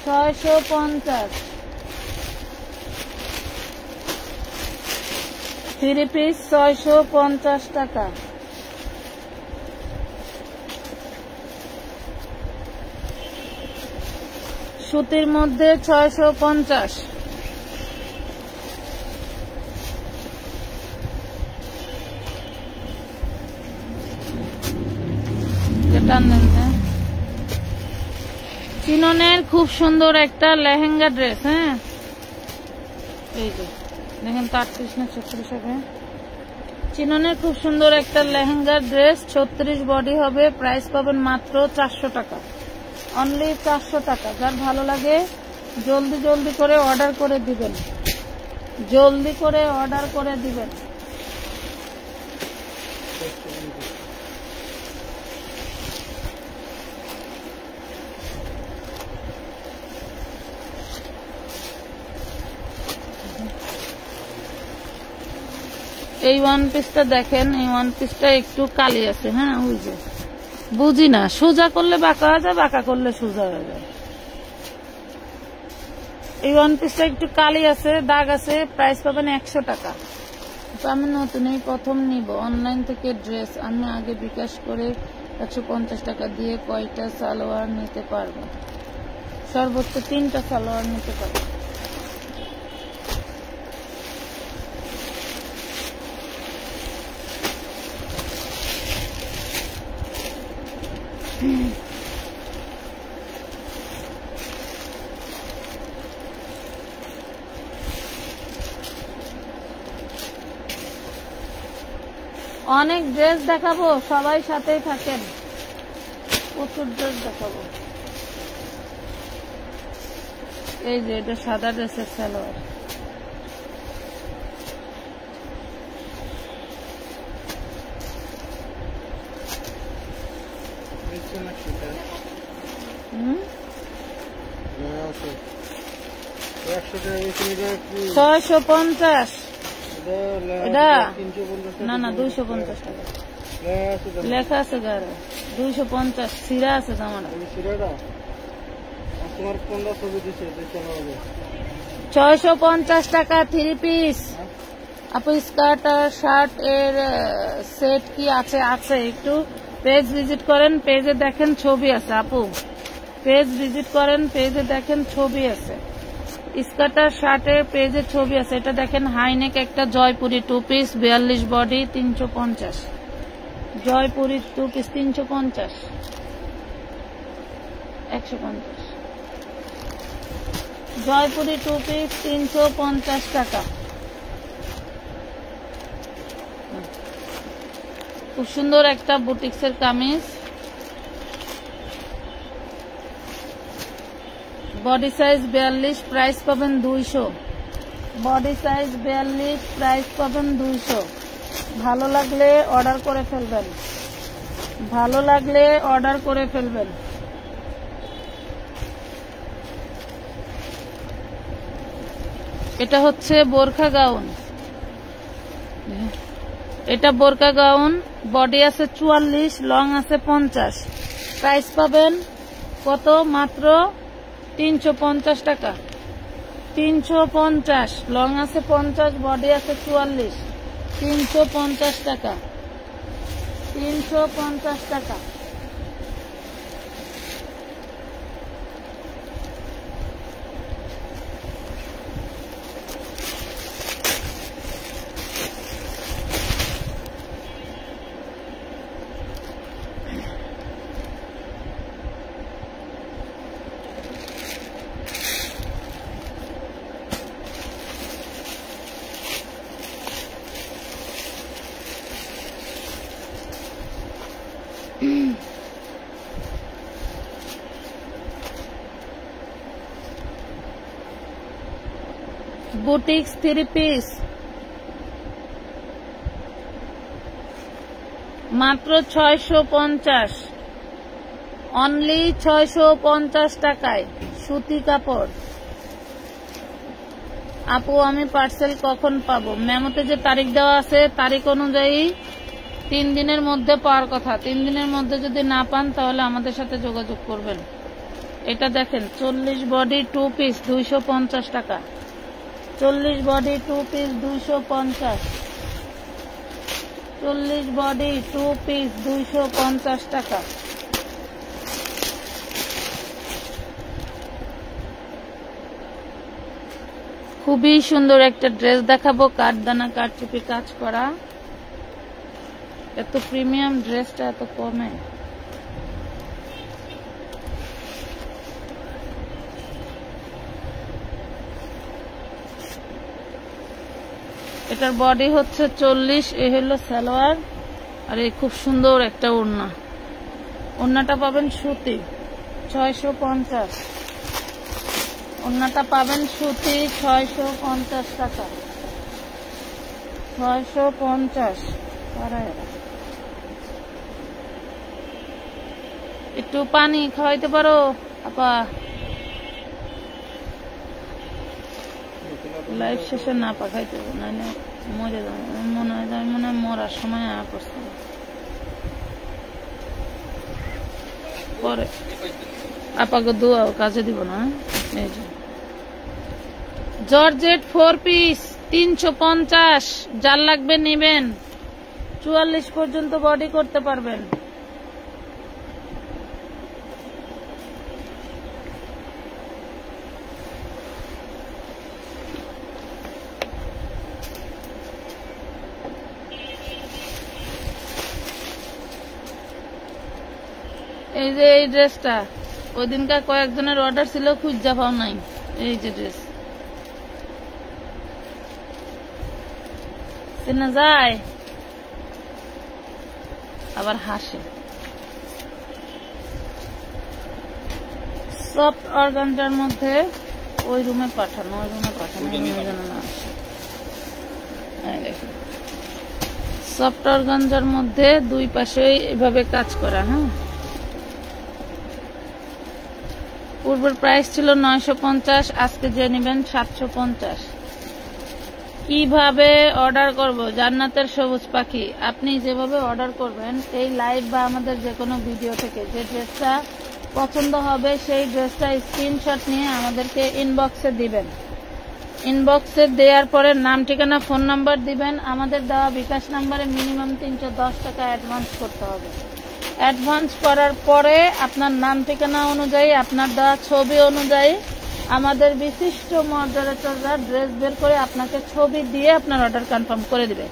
650। 3 পিস 650 টাকা। সুতির মধ্যে 650। চিননের খুব সুন্দর একটা লেহেঙ্গা ড্রেস। হ্যাঁ এই যে দেখেন, 38 না 36 হবে। চিননের খুব সুন্দর একটা লেহেঙ্গা ড্রেস, 36 বডি হবে, প্রাইস পাবেন মাত্র 400 টাকা, অনলি 400 টাকা। যার ভালো লাগে জলদি জলদি করে অর্ডার করে দিবেন, জলদি করে অর্ডার করে দিবেন। এই ওয়ান পিসটা দেখেন, এই ওয়ান পিসটা একটু কালি আছে। হ্যাঁ ওই যে বুঝি না, সোজা করলে বাঁকা হয়ে যায়, বাঁকা করলে সোজা হয়ে যায়। এই ওয়ান পিসটা একটু কালি আছে, দাগ আছে, প্রাইস পাবেন 100 টাকা। তো আমি নতুন এই প্রথম নিব অনলাইন থেকে ড্রেস, আমি আগে বিকাশ করে 150 টাকা দিয়ে কয়টা সালোয়ার নিতে পারবো? সর্বোচ্চ 3টা সালোয়ার নিতে পারবো। অনেক ড্রেস দেখাবো, সবাই সাথেই থাকেন, প্রচুর ড্রেস দেখাবো। এই যে এটা সাদা ড্রেসের সালোয়ার, $650। এটা না না 250 টাকা লেখা আছে, গাড়ি 250। সিরা আছে জামাটা, 650 টাকা 3 পিস। আপু স্কার্ট আর শার্ট এর সেট কি আছে? আছে, একটু পেজ ভিজিট করেন, পেজে দেখেন ছবি আছে। আপু পেজ ভিজিট করেন, পেজে দেখেন ছবি আছে, স্কার্ট আর শার্টের পেজে ছবি আছে। এটা দেখেন হাইনেক একটা Jaipuri 2 piece, 42 body, 350। Jaipuri 2 piece 350, 150। Jaipuri 2 piece 350 টাকা। খুব সুন্দর একটা বুটিক্সের কামিজ, বডি সাইজ 42, প্রাইস পাবেন 200। বডি সাইজ 42, প্রাইস পাবেন 200। ভালো লাগলে অর্ডার করে ফেলবেন, ভালো লাগলে অর্ডার করে ফেলবেন। এটা হচ্ছে বোরখা গাউন, এটা বোরকা গাউন, বডি আছে 44, লং আছে 50। প্রাইস পাবেন কত? মাত্র 350 টাকা। 350, লং আছে 50, বডি আছে 44, 350 টাকা। 350 টাকা। বুটিক্স 3 পিস মাত্র 650, অনলি 650 টাকায় সুতি কাপড়। আপু আমি পার্সেল কখন পাবো? মেমোতে যে তারিখ দেওয়া আছে তারিখ অনুযায়ী 3 দিনের মধ্যে পাওয়ার কথা। 3 দিনের মধ্যে যদি না পান তাহলে আমাদের সাথে যোগাযোগ করবেন। এটা দেখেন 40 বডি 2 পিস 250 টাকা। 40 বডি 2 পিস 250। 40 বডি 2 পিস 250 টাকা। খুবই সুন্দর একটা ড্রেস দেখাবো, কাঠদানা কাঠচুপি কাজ করা। এত প্রিমিয়াম ড্রেসটা এত কমে। এটার বডি হচ্ছে 40, এ হলো সালোয়ার, আর এই খুব সুন্দর একটা ওড়না। ওড়নাটা পাবেন সুতি 650। ওড়নাটা পাবেন সুতি 650 টাকা। 650। একটু পানি খাওয়াইতে পারো আপা? লাইফ শেষে না পাখাইতে নাহলে মরে যাবে। মনে হয় মরার সময় পড়ছে। পরে আপাকে দোয়াও কাজে দিব না। এই যে জর্জেট 4 পিস 350, যার লাগবে নেবেন। 44 পর্যন্ত বডি করতে পারবেন। এই যে এই ড্রেসটা ওই দিনকার কয়েকজনের অর্ডার ছিল, খুঁজা পাও নাই। এই যে ড্রেস চেনা যায়, আবার হাসে। সফট অর্গানজার মধ্যে ওই রুমে পাঠানো যেন না আসে। সফট অর্গানজার মধ্যে দুই পাশে এভাবে কাজ করা। হ্যাঁ, পূর্বের প্রাইস ছিল 950, আজকে যে নেবেন 750। কিভাবে অর্ডার করব? জান্নাতের সবুজ পাখি, আপনি যেভাবে অর্ডার করবেন এই লাইভ বা আমাদের যে কোনো ভিডিও থেকে যে ড্রেসটা পছন্দ হবে সেই ড্রেসটা স্ক্রিনশট নিয়ে আমাদেরকে ইনবক্সে দিবেন। ইনবক্সে দেওয়ার পরে নাম ঠিকানা ফোন নাম্বার দিবেন। আমাদের দেওয়া বিকাশ নাম্বারে মিনিমাম 310 টাকা অ্যাডভান্স করতে হবে। অ্যাডভান্স করার পরে আপনার নাম ঠিকানা অনুযায়ী আপনার দেওয়া ছবি অনুযায়ী আমাদের বিশিষ্ট মডারেটররা ড্রেস বের করে আপনাকে ছবি দিয়ে আপনার অর্ডার কনফার্ম করে দিবে।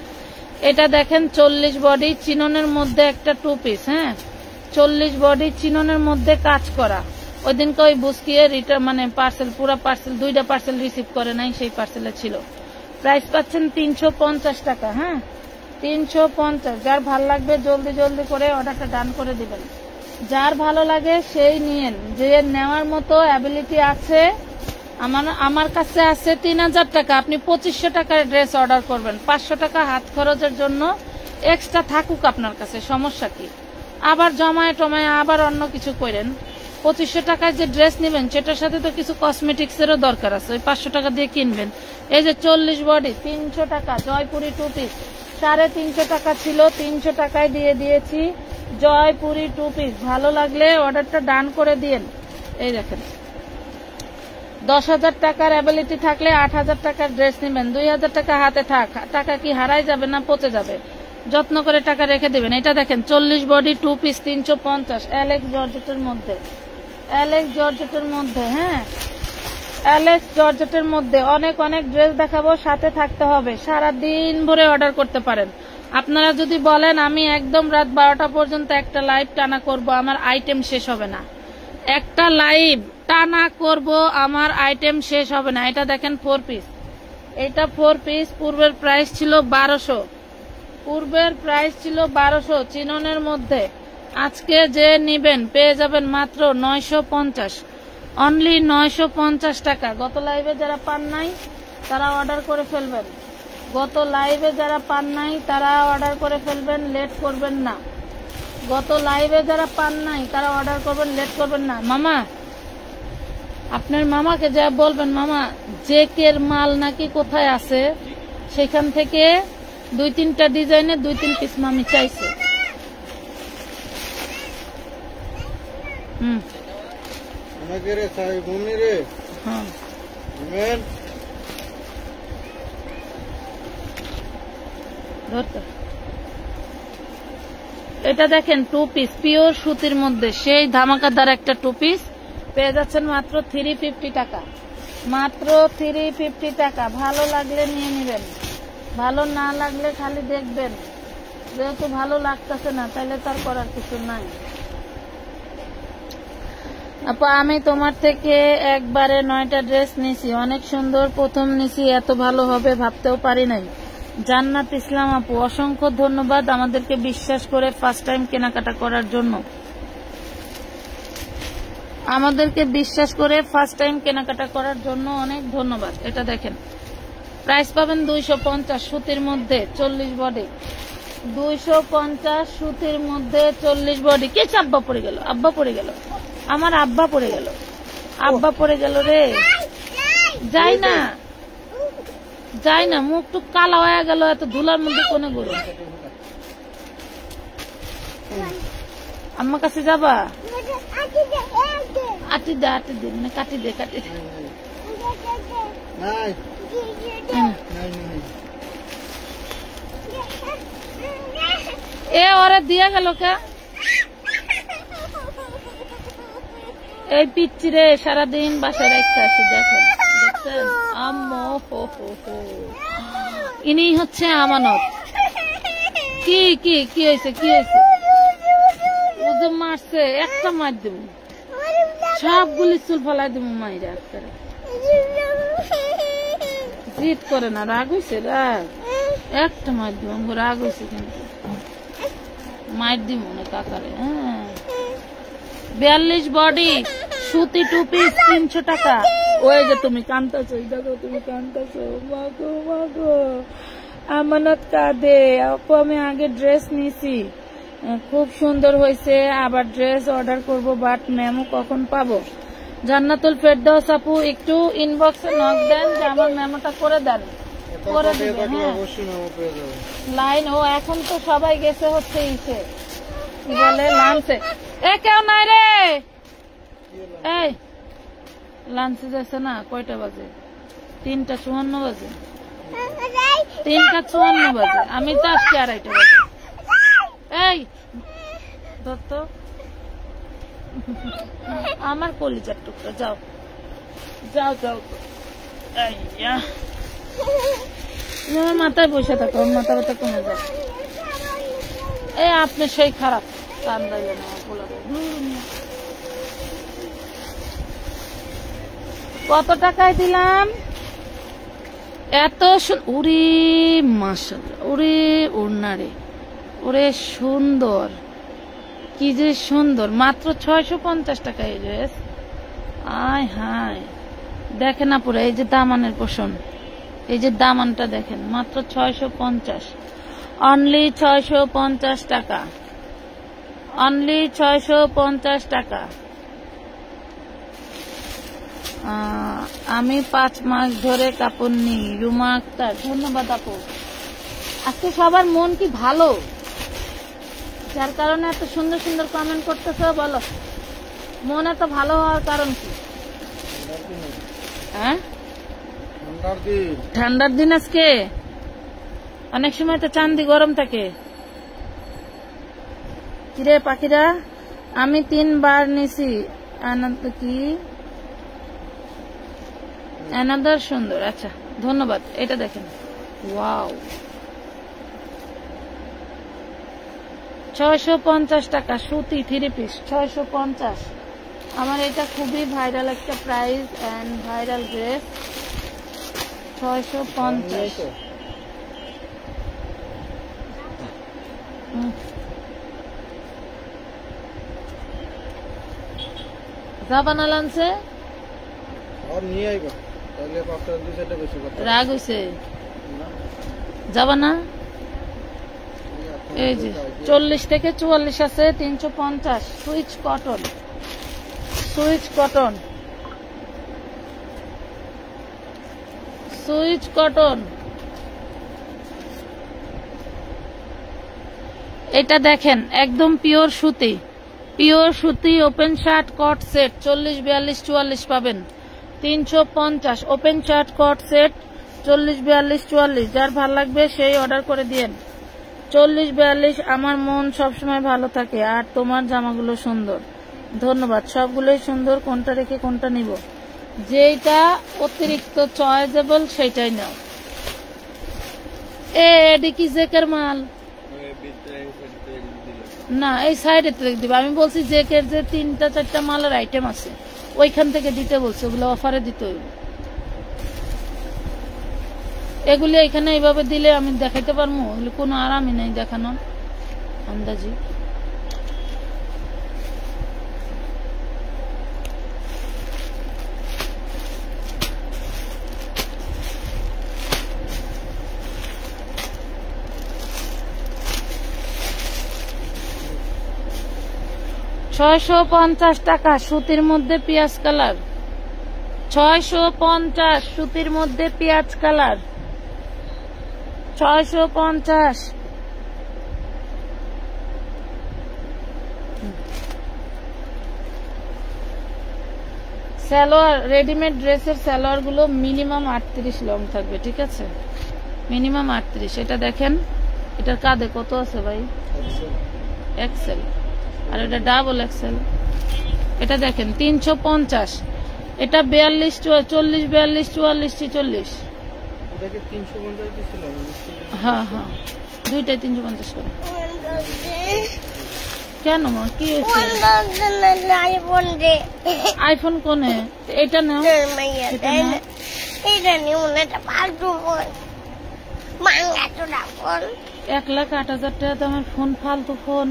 এটা দেখেন 40 বডি চিননের মধ্যে একটা 2 পিস। হ্যাঁ, 40 বডি চিননের মধ্যে কাজ করা। ওই দিনকে ওই বুঝকিয়ে রিটার্ন পার্সেল, পুরো পার্সেল 2টা পার্সেল রিসিভ করে নাই, সেই পার্সেলে ছিল। প্রাইস পাচ্ছেন 350 টাকা। হ্যাঁ, 350। যার ভালো লাগবে জলদি জলদি করে অর্ডারটা ডান করে দিবেন। যার ভালো লাগে সেই নিয়েন। যে নেওয়ার মতো অ্যাবিলিটি আছে, আমার কাছে আছে 3000 টাকা, আপনি 2500 টাকার ড্রেস অর্ডার করবেন। 500 টাকা হাত খরচের জন্য এক্সট্রা থাকুক আপনার কাছে, সমস্যা কি? আবার জমায় টমায় আবার অন্য কিছু করেন। 2500 টাকায় যে ড্রেস নেবেন সেটার সাথে তো কিছু কসমেটিক্সেরও দরকার আছে, ওই 500 টাকা দিয়ে কিনবেন। এই যে 40 বডি 300 টাকা, জয়পুরি 2 পিস 350 টাকা ছিল, 300 টাকায় দিয়ে দিয়েছি। জয়পুরি 2 পিস, ভালো লাগলে অর্ডারটা ডান করে দিন। এই দেখেন 10,000 টাকার অ্যাবিলিটি থাকলে 8,000 টাকার ড্রেস নেবেন। 2,000 টাকা হাতে থাক, টাকা কি হারাই যাবে না পচে যাবে? যত্ন করে টাকা রেখে দিবেন। এটা দেখেন 40 বডি 2 পিস 350, অ্যালেক্স জর্জেটের মধ্যে, অ্যালেক্স জর্জেটের মধ্যে। হ্যাঁ, অ্যালেক্স জর্জেটের মধ্যে অনেক অনেক ড্রেস দেখাবো, সাথে থাকতে হবে। সারা দিন ভরে অর্ডার করতে পারেন। আপনারা যদি বলেন আমি একদম রাত 12টা পর্যন্ত একটা লাইভ টানা করব, আমার আইটেম শেষ হবে না। একটা লাইভ টানা করব, আমার আইটেম শেষ হবে না। এটা দেখেন 4 পিস, এটা 4 পিস। পূর্বের প্রাইস ছিল 1200, পূর্বের প্রাইস ছিল 1200 চিননের মধ্যে। আজকে যে নিবেন পেয়ে যাবেন মাত্র 950, অনলি 950 টাকা। গত লাইভে যারা পান নাই তারা অর্ডার করে ফেলবেন, গত লাইভে যারা পান নাই তারা অর্ডার করে ফেলবেন, লেট করবেন না। গত লাইভে যারা পান নাই তারা অর্ডার করবেন, লেট করবেন না। মামা, আপনার মামাকে যা বলবেন, মামা জেকের মাল নাকি কোথায় আছে, সেখান থেকে 2-3টা ডিজাইনের 2-3 পিস মামি চাইছে। আমাকে রে সাই মম্মি রে। হ্যাঁ, আমেন। ধরতে। এটা দেখেন 2 পিস পিওর সুতির মধ্যে, সেই ধামাকাদার একটা 2 পিস পেয়ে যাচ্ছেন মাত্র 350 টাকা, মাত্র 350 টাকা। ভালো লাগলে নিয়ে নেবেন, ভালো না লাগলে খালি দেখবেন। যেহেতু ভালো লাগতেছে না তাহলে তার করার কিছু নাই। আপা আমি তোমার থেকে একবারে 9টা ড্রেস নিছি, অনেক সুন্দর। প্রথম নিছি, এত ভালো হবে ভাবতেও পারি নাই। জান্নাত ইসলাম আপু, অসংখ্য ধন্যবাদ আমাদেরকে বিশ্বাস করে ফার্স্ট টাইম কেনাকাটা করার জন্য, আমাদেরকে বিশ্বাস করে ফার্স্ট টাইম কেনাকাটা করার জন্য অনেক ধন্যবাদ। এটা দেখেন প্রাইস পাবেন 250, সুতির মধ্যে 40 বডি, 250 সুতির মধ্যে 40 বডি। কে আব্বা পড়ে গেল, আব্বা পড়ে গেল, আমার আব্বা পড়ে গেল, আব্বা পড়ে গেল রে। যাই না, যাই না, মুখ টুক কালা হয়ে গেল এত ধুলার মধ্যে। কোনে গরু আম্মা কাছে যাবা? আটি দে, আটি দে, মানে কাটি দে, কাটি দে। এ ওরা দিয়া গেল কে? এই পিচ্ছি রে সারাদিন বাসায় রাখতে আসি। দেখেন, দেখছেন আম্মু, হো হো হো, ইনি হচ্ছে আমানত। কি কি কি হয়েছে, কি হয়েছে? ও যে মারছে, একটা মার দেব, সবগুলি চুল ফেলাই দেবো মাইরা। জিদ করে না, রাগ হয়েছে, রাগ একটা মার দিব, রাগ হয়েছে কিন্তু মার দিব না কাকারে। হ্যাঁ 42 বডি সুতি 2 পিস 300 টাকা। ওই যে তুমি কান্তাছো, দেখো তুমি কান্তাছো, মাগো মাগো। আমানত কাঁদে, আপু আমি আগে ড্রেস নিছি, খুব সুন্দর হয়েছে, আবার ড্রেস অর্ডার করব, বাট মেমো কখন পাবো? জান্নাতুল ফেরদৌস আপু একটু ইনবক্সে নক দেন যে আমার মেমোটা করে দেন, করে দিবেন। হ্যাঁ লাইন, ও এখন তো সবাই গেছে হচ্ছে ইসে কি বলে লাঞ্চে। এ কেউ নাই রে, এই লাঞ্চে যাচ্ছে না? কয়টা বাজে? 3:54 বাজে, 3:54 বাজে। আমি তো আসছি 2:30 বাজে। এই দত্ত আমার কলিজার টুকরা, যাও যাও যাও। মাথায় বসে থাকো, মাথা ব্যথা কমে যাও। এই আপনি সেই খারাপ কান্দাইলেন আমার বলা। কত টাকায় দিলাম? এত উড়ি মাশাআল্লাহ, উড়ি উড়নারে, ওরে সুন্দর, কি যে সুন্দর। মাত্র 650 টাকা এই ড্রেস। আয় হায়, দেখেন না পুরো এই যে দামানের পোষণ, এই যে দামানটা দেখেন, মাত্র 650, অনলি 650 টাকা, অনলি 650 টাকা। আমি 5 মাস ধরে কাপড় নিই। রুমা আক্তার, ধন্যবাদ আপু। আজকে সবার মন কি ভালো, যার কারণে এত সুন্দর সুন্দর কমেন্ট করতেছে? বলো, মন এত ভালো হওয়ার কারণ কি? হ্যাঁ, ঠান্ডার দিন আজকে। অনেক সময় তো চান্দি গরম থাকে। কিরে পাখিরা, আমি 3 বার নিছি। আনন্দ কি অ্যানাদার সুন্দর। আচ্ছা ধন্যবাদ। এটা দেখেন, ওয়াও, 650 টাকা সুতি 3 পিস, 650। আমার এটা খুবই ভাইরাল একটা প্রাইস এন্ড ভাইরাল ড্রেস, 650। জাবানা লানছে, রাগ হইছে জাবানা। এই যে 40 থেকে 44 আছে, 350। Switch cotton, switch cotton, switch cotton. এটা দেখেন একদম পিওর সুতি, পিওর সুতি ওপেন শার্ট কট সেট 40, 42, 44 পাবেন 350। ওপেন শার্ট কট সেট 40, 42, 44। যার ভাল লাগবে সেই অর্ডার করে দিয়েন। 40, 42। আমার মন সবসময় ভালো থাকে আর তোমার জামাগুলো সুন্দর। ধন্যবাদ, সবগুলোই সুন্দর। কোনটা রেখে কোনটা নিব? যেটা অতিরিক্ত চয়েজেবল সেইটাই নাও। এডি কি জেকের মাল না, এই সাইডে দিবা। আমি বলছি জেকের যে 3-4টা মালের আইটেম আছে ওইখান থেকে দিতে বলছে, ওগুলো অফারে দিতে হইব। এগুলি এখানে এইভাবে দিলে আমি দেখাইতে পারবো, ওগুলো কোনো আরামই নেই দেখানোর আন্দাজি। $650 টাকা সুতির মধ্যে পেঁয়াজ কালার, 650 সুতির মধ্যে পেঁয়াজ কালার, 650। সালোয়ার, রেডিমেড ড্রেসের সালোয়ার গুলো মিনিমাম 38 লং থাকবে, ঠিক আছে? মিনিমাম 38। এটা দেখেন, এটার কাঁধে কত আছে ভাই? এক্সেল। আর এটা ডাবল এক্সেল। এটা দেখেন 350। এটা 42, 40, 42, 44, 46। হ্যাঁ হ্যাঁ, দুইটাই 350 করে। কেন মা, কি আইফোন কোনে? এটা নাও, $1,08,000 দামের ফোন, ফালতু ফোন।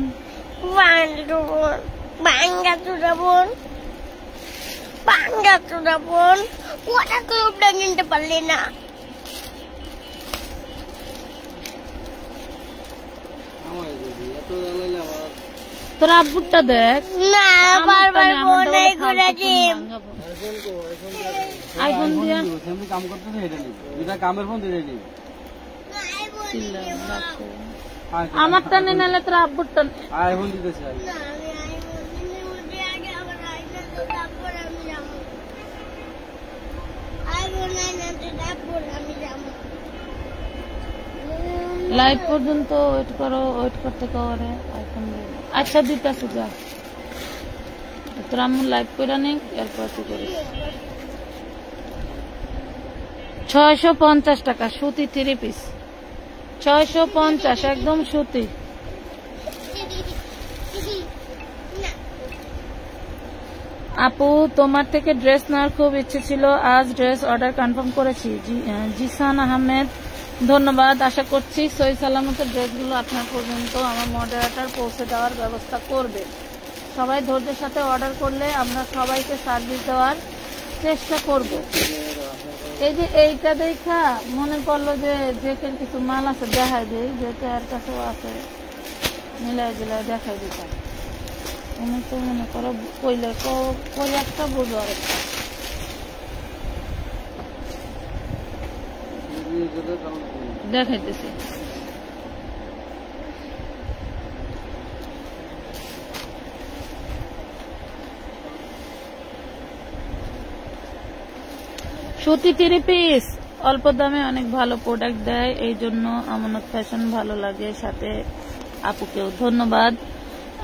কিনতে পারলে না? তোর আব্বুরটা দেখ না, বারবার মনে করেছি আইফোন দিয়া কাম করতেছে, এটা নেই, এটা কামের ফোন দিয়ে নেই। আমারটা নেই, নাহলে তোর আব্বুরটা আইফোন দিতে চাই। লাইভ পর্যন্ত ওয়েট করো, ওয়েট করতে করে আইফোন। আচ্ছা দিতেছে, যা তোর আম্মু লাইভ করে নেই, এরপর তুই করিস। 650 টাকা সুতি 3 পিস, 650 একদম সুতি। আপু তোমার থেকে ড্রেস নেওয়ার খুব ইচ্ছে ছিল, আজ ড্রেস অর্ডার কনফার্ম করেছি। জিসান আহমেদ, ধন্যবাদ। আশা করছি সহি সালামতের ড্রেসগুলো আপনার পর্যন্ত আমার মডারেটর পৌঁছে দেওয়ার ব্যবস্থা করবে। সবাই ধৈর্যের সাথে অর্ডার করলে আমরা সবাইকে সার্ভিস দেওয়ার চেষ্টা করব। এই যে এইটা দেখা মনে পড়লো যে জেকের কিছু মাল আছে, দেখাই দিই। যেটা এর কাছেও আছে, মিলাই দিলাই দেখাই দিতাম। তুমি তো মনে করো কইলে কই একটা বুঝো আরেকটা। দেখাইতেছি সুতি 3 পিস অল্প দামে অনেক ভালো প্রোডাক্ট দেয়, এই জন্য আমানত ফ্যাশন ভালো লাগে। সাথে আপুকেও ধন্যবাদ।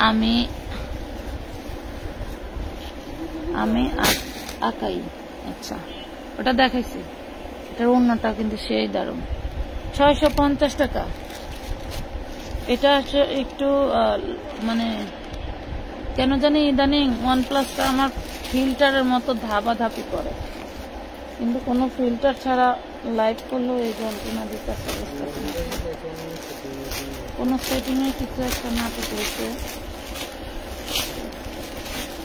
আমি আকাই, আচ্ছা ওটা দেখাইছি, এটার অন্যটা কিন্তু সেই দারুণ। 650 টাকা। এটা একটু মানে কেন জানি ইদানিং OnePlus-টা আমার ফিল্টারের মতো ধাপাধাপি করে, কিন্তু কোনো ফিল্টার ছাড়া লাইভ করলেও এই যন্ত্রণা দিতেছে। কোনো সেটিং এ কিছু একটা নাটক হয়েছে।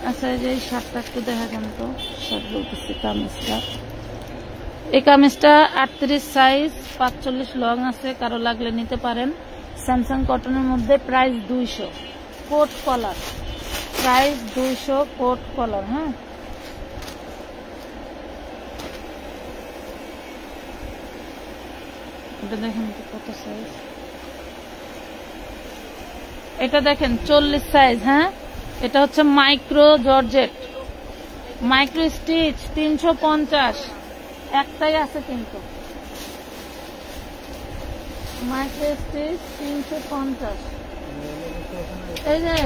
আচ্ছা, এই যে এই শার্টটা একটু দেখা যান তো, শার্ট বলতেছি কামিজটা। এই কামিজটা 38 সাইজ, 45 লং আছে, কারো লাগলে নিতে পারেন। স্যামসাং কটনের মধ্যে, প্রাইস 200, কোট কলার, প্রাইস 200, কোট কলার। হ্যাঁ, এটা দেখেন কত সাইজ, এটা দেখেন 40 সাইজ। হ্যাঁ, এটা হচ্ছে মাইক্রো জর্জেট, মাইক্রো স্টিচ, 350, একটাই আছে কিন্তু মাইক্রো স্টিচ 350। এই যে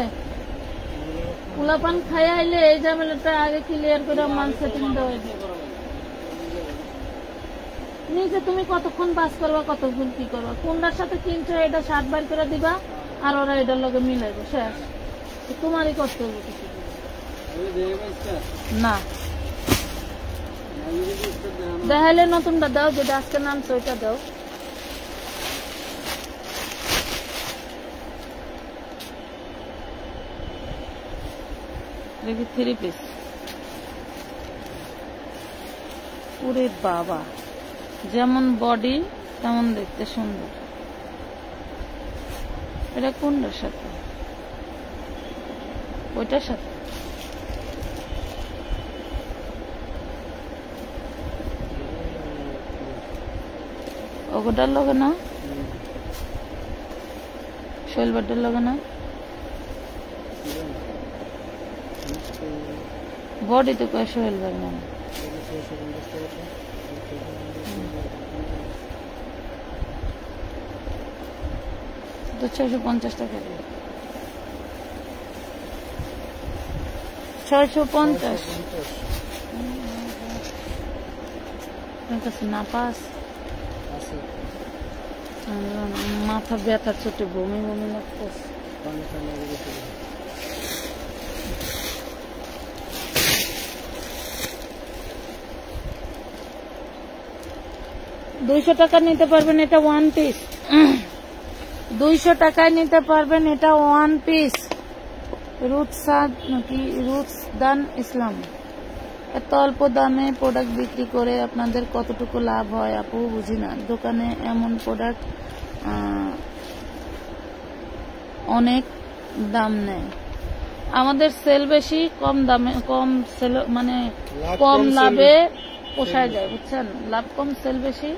পোলাপান খাই আইলে এই ঝামেলাটা আগে ক্লিয়ার করে মান সেটিং দেওয়া। নিজে তুমি কতক্ষণ বাস করবা, কতক্ষণ কি করবা, কোনটার সাথে কিনছো এটা শার্ট বার করে দিবা, আর ওরা এটার লগে মিলাইবে, শেষ। তোমারই করতে হবে কিছু না। দেখাইলে নতুনটা দাও, যেটা আজকে নামছে ওইটা দাও। দেখি 3 পিস। ওরে বাবা, যেমন বডি তেমন দেখতে সুন্দর। এটা কোনটার সাথে? ওইটার সাথে। ওটার লগে না, শৈলবারটার লগে না, বডি তো কয় শৈলবার না। তো 650 টাকা দিয়ে 650 না পাস। মাথা ব্যথা, ছোট বমি বমি লাগতেছে। 200 টাকা নিতে পারবেন, এটা 1 পিস। 200 টাকায় নিতে পারবেন, এটা 1 পিস। রুটসদান ইসলাম। এত অল্প দামে প্রোডাক্ট বিক্রি করে আপনাদের কতটুকু লাভ হয় আপু বুঝি না। দোকানে এমন প্রোডাক্ট অনেক দাম নেয়, আমাদের সেল বেশি, কম দামে, কম সেল মানে কম লাভে পোষায় যায়, বুঝছেন। লাভ কম, সেল বেশি,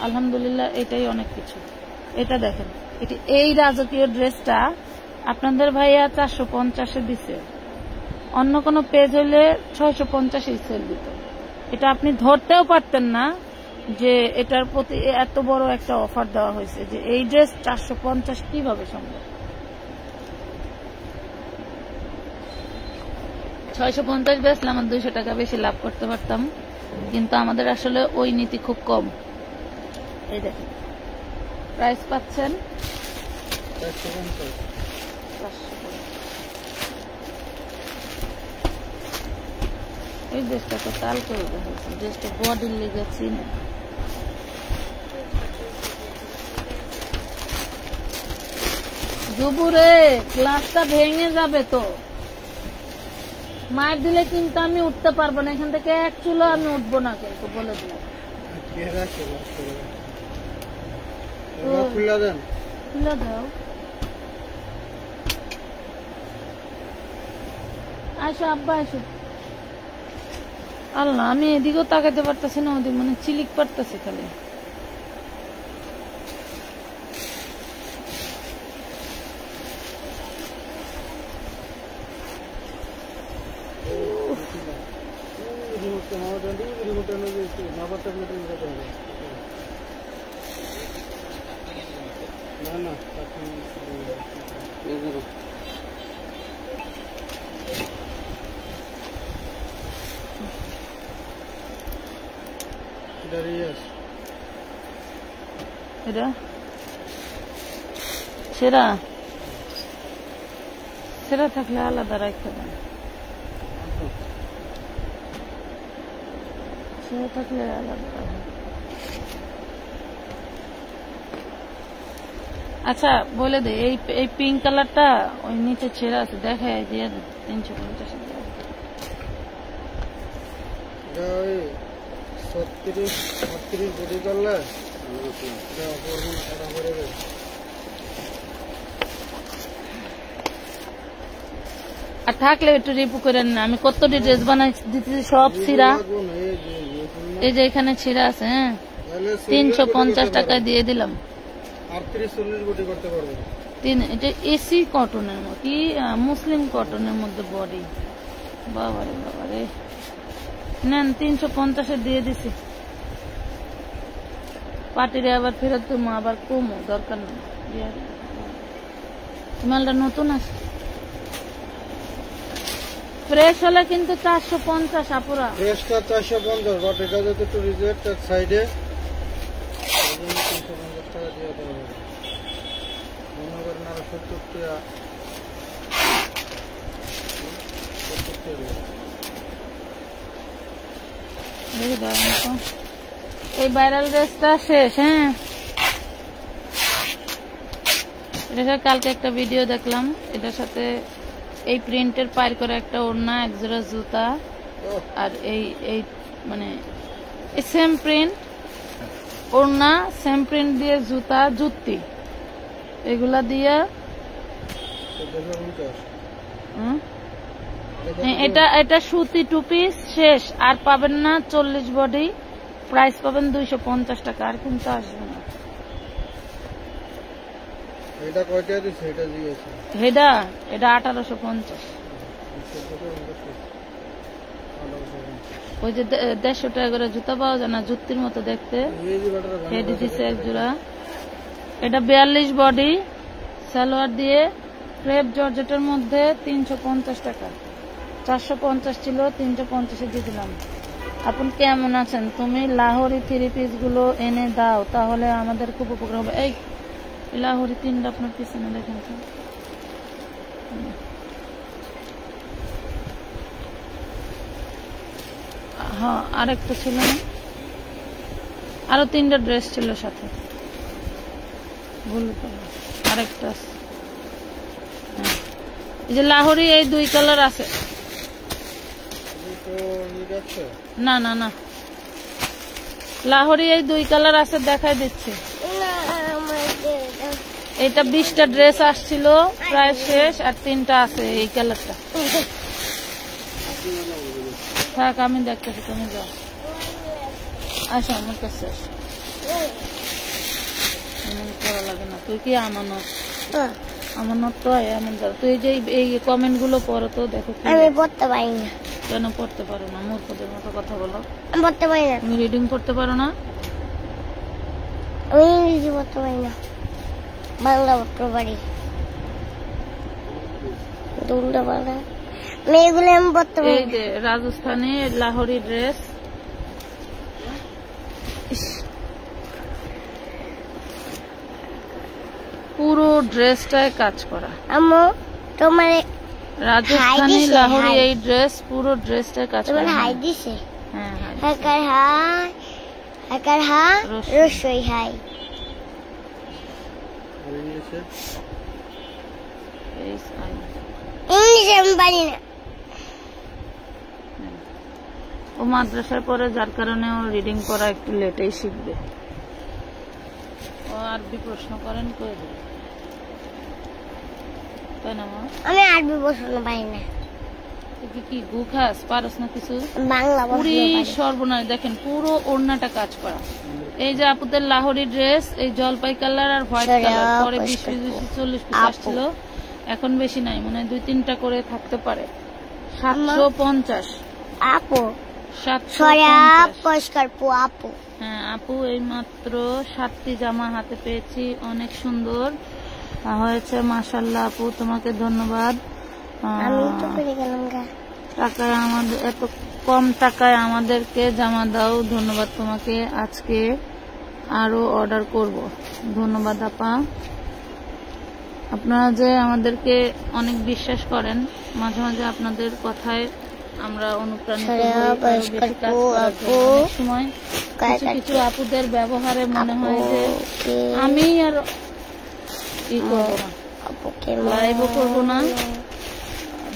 আলহামদুলিল্লাহ, এটাই অনেক কিছু। এটা দেখেন, এটি এই রাজকীয় ড্রেসটা আপনাদের ভাইয়া 450-এ দিছে, অন্য কোনো পেজ হইলে 650-এই সেল দিত। এটা আপনি ধরতেও পারতেন না যে এটার প্রতি এত বড় একটা অফার দেওয়া হয়েছে, যে এই ড্রেস 450 কিভাবে সম্ভব। 650 বেচলে আমার 200 টাকা বেশি লাভ করতে পারতাম, কিন্তু আমাদের আসলে ওই নীতি খুব কম। এই দেখেন প্রাইস পাচ্ছেন 550। এই ড্রেসটা তো কাল করে দেখাচ্ছে, ড্রেসটা বডির লেগেছি না। দুপুরে গ্লাসটা ভেঙে যাবে তো, মার দিলে কিন্তু আমি উঠতে পারবো না, এখান থেকে এক চুলো আমি উঠবো না, কিন্তু বলে দিলাম। খুলে দাও, আসো আব্বা আসো। আল্লাহ, আমি এদিকেও তাকাতে পারতেছি না, ওদিক মানে চিলিক পারতেছি খালি। করতে মামা জানি রিমোটে নাম্বারটা মিটার দিতে হবে না না এটা সেরা সেরা থাকলে আলাদা রাখতে দেন, সেরা থাকলে আলাদা রাখবেন। আচ্ছা বলে দে, এই পিঙ্ক কালারটা ওই নিচে ছেঁড়া আছে, দেখায় দিয়ে 350 ওই 36 বডি করলে আর থাকলে একটু রিপু করেন না। আমি কতটি ড্রেস বানাই দিতেছি, সব ছিঁড়া। এই যে এখানে ছিঁড়া আছে, হ্যাঁ 350 টাকা দিয়ে দিলাম। 38-40 বডি করতে পারবো। এটা এসি কটনের মধ্যে, কি মুসলিম কটনের মধ্যে বডি। বাবারে বাবারে, নেন 350 দিয়ে দিছি। পার্টিরে আবার ফেরত দেবো, আবার কমো দরকার নেই। মালটা নতুন আছে, ফ্রেশ হলে কিন্তু 450 আপুরা। ফ্রেশটা 450, বাট এটা যদি একটু রিজেক্ট সাইডে 350 টাকা দিয়ে দেওয়া হবে। মনে করেন আরো 70 টাকা। এই ভাইরাল ড্রেসটা শেষ, হ্যাঁ এটা কালকে একটা ভিডিও দেখলাম। এটার সাথে এই প্রিন্টের পায়ের করে একটা ওড়না, একজোড়া জুতা, আর এই মানে সেম প্রিন্ট ওড়না, সেম প্রিন্ট দিয়ে জুতা, জুতি, এগুলা দিয়ে এটা সুতি 2 পিস শেষ। আর পাবেন না 40 বডি, প্রাইস পাবেন 250 টাকা, আর কিন্তু আসবে না। এটা কয়টা দিছে? এটা দিয়েছে এটা 1850। ওই যে 150 টাকা করে জুতা পাওয়া যায় না, জুতির মতো দেখতে, এটা দিছে এক জোড়া। এটা 42 বডি, সালোয়ার দিয়ে ক্রেপ জর্জেটের মধ্যে 350 টাকা। 450 ছিল, 350 দিয়ে দিলাম। আপনি কেমন আছেন? তুমি লাহোরি 3 পিস গুলো এনে দাও, তাহলে আমাদের খুব উপকার হবে। এই লাহোরি 3টা আপনার পিছনে দেখেন তো। হ্যাঁ আরেকটা ছিল না, আরো 3টা ড্রেস ছিল সাথে, ভুল করলাম। আরেকটা আছে, এই যে লাহোরি এই 2 কালার আছে। না না না, লাহোরি এই 2 কালার আছে, দেখাই দিচ্ছে। এটা 20টা ড্রেস আসছিল, প্রায় শেষ, আর 3টা আছে এই কালারটা। থাক আমি দেখতেছি, তুমি যাও, আসো আমার কাছে আসো। করা লাগে না, তুই কি আমানত তো এমন যাও। তুই যে এই কমেন্ট গুলো পড়ো তো, দেখো। আমি পড়তে পারি না। কেন পড়তে পারো না? মূর্খদের মতো কথা বলো। আমি পড়তে পারি না। তুমি রিডিং পড়তে পারো না? আমি ইংরেজি পড়তে পারি না, বাংলা পড়তে পারি। দুটো বাংলা মেয়েগুলো আমি পড়তে পারি। এই যে রাজস্থানী লাহোরি ড্রেস, পুরো ড্রেসটায় কাজ করা। আম্মু তোমার রাজস্থানী লাহোরি এই ড্রেস, পুরো ড্রেসটায় কাজ করা। হাই দিছে, হ্যাঁ হ্যাঁ, হাকার হাই, হাকার হা, রসই হাই। ইংলিশ আমি পারি না। ও মাদ্রাসায় পড়ে, যার কারণে ও রিডিং পড়া একটু লেটেই শিখবে। ও আরবি প্রশ্ন করেন করে দেবে, তাই না? আমি আরবি প্রশ্ন পারি না। তুই কি গু খাস, পারস না কিছু? বাংলা পুরি সর্বনাশ। দেখেন পুরো ওড়নাটা কাজ করা। এই যে আপুদের লাহোরি ড্রেস, এই জলপাই কালার আর হোয়াইট কালার, পরে 20 পিস 40 পিস আসছিল, এখন বেশি নাই, মনে হয় 2-3টা করে থাকতে পারে। 750। আপু সরা 750। পরিষ্কার আপু। হ্যাঁ আপু, এই মাত্র 7টি জামা হাতে পেয়েছি, অনেক সুন্দর হয়েছে মাশাআল্লাহ। আপু তোমাকে ধন্যবাদ। আমি তো পেরে গেলাম গা। টাকায় আমাদের এত কম টাকায় আমাদেরকে জামা দাও, ধন্যবাদ তোমাকে। আজকে আরো অর্ডার করব। ধন্যবাদ আপা। আপনারা যে আমাদেরকে অনেক বিশ্বাস করেন, মাঝে মাঝে আপনাদের কথায় আমরা অনুপ্রাণিত হই আরো বেশি কাজ করার জন্য। অনেক সময় কিছু কিছু আপুদের ব্যবহারে মনে হয় যে আমি আর ই করবো না, লাইভও করবো না,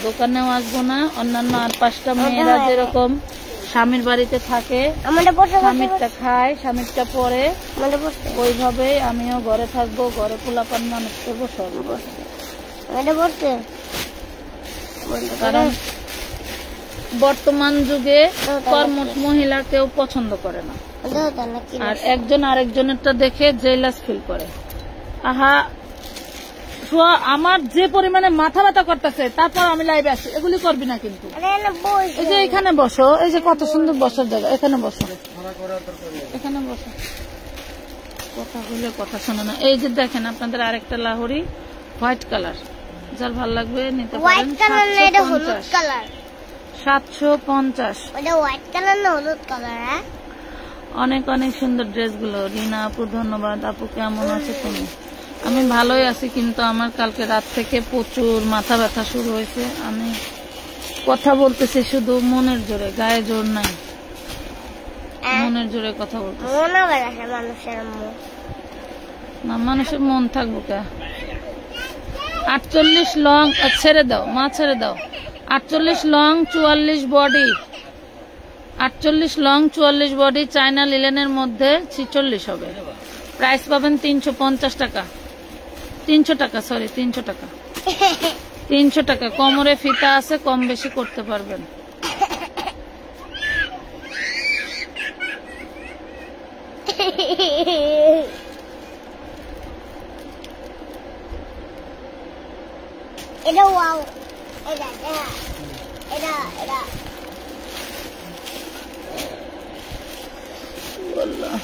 দোকানেও আসবো না। অন্যান্য 8-5টা মেয়েরা যেরকম স্বামীর বাড়িতে থাকে, স্বামীরটা খায়, স্বামীরটা পরে, ওইভাবে আমিও ঘরে থাকবো, ঘরে পোলাপান মানুষ করবো, সব। কারণ বর্তমান যুগে কর্মঠ মহিলা কেউ পছন্দ করে না, আর একজন আরেকজনেরটা দেখে জেলাস ফিল করে। আহা, আমার যে পরিমাণে মাথা ব্যথা করতেছে, তারপর আমি লাইভে আসি, এগুলি করবি না কিন্তু। এই যে এখানে বসো, এই যে কত সুন্দর বসার জায়গা, এখানে বসো, এখানে বসো। কথা বলে কথা শোনো না। এই যে দেখেন আপনাদের আরেকটা লাহোরি হোয়াইট কালার, যার ভালো লাগবে নিতে পারেন। 750। অনেক অনেক সুন্দর ড্রেসগুলো। রিনা আপু ধন্যবাদ। আপু কেমন আছে তুমি? আমি ভালোই আছি, কিন্তু আমার কালকে রাত থেকে প্রচুর মাথা ব্যথা শুরু হয়েছে। আমি কথা বলতেছি শুধু মনের জোরে, গায়ে জোর নাই, মনের জোরে কথা বলতেছি। না, মানুষের মন থাকবো কে? 48 লং, ছেড়ে দাও মা, ছেড়ে দাও। 48 long 44 body, 48 long 44 body, China লিলেনের মধ্যে 46 হবে। প্রাইস পাবেন 350 টাকা, 300 টাকা, সরি 300 টাকা, 300 টাকা। কোমরে ফিতা আছে, কম বেশি করতে পারবেন। এটা ওয়াও, এটা এটা এটা আল্লাহ,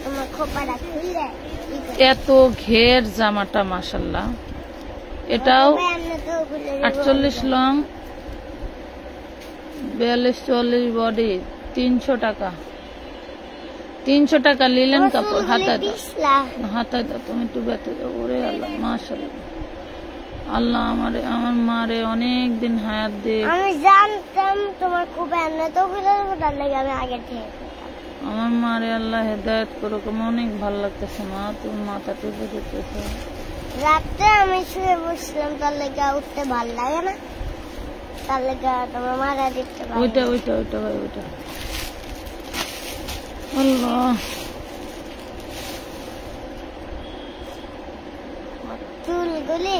আমার খোপাটা খুলে এত ঘের জামাটা মাশাআল্লাহ। এটাও 48 লং 42-44 বডি, 300 টাকা, 300 টাকা লিলেন কাপড়। হাতায় দাও, হাতায় দাও, তুমি একটু বেঁধে দাও। ওরে আল্লাহ, মাশাআল্লাহ। আল্লাহ আমার মারে অনেক দিন হায়াত দে। আমি জানতাম তোমার খুব এত লাগে, আমি আগে থেকে আমার মারে আল্লাহ হেদায়েত করুক। আমার অনেক ভালো লাগতেছে মা, তুমি মাথা টিপে দিতেছো। রাতে আমি শুয়ে বসছিলাম, তার লেগে উঠতে ভালো লাগে না, তার লেগে তোমার মারা দিতে পারে। ওইটা ওইটা ওইটা ভাই, ওইটা। আল্লাহ, চুলগুলি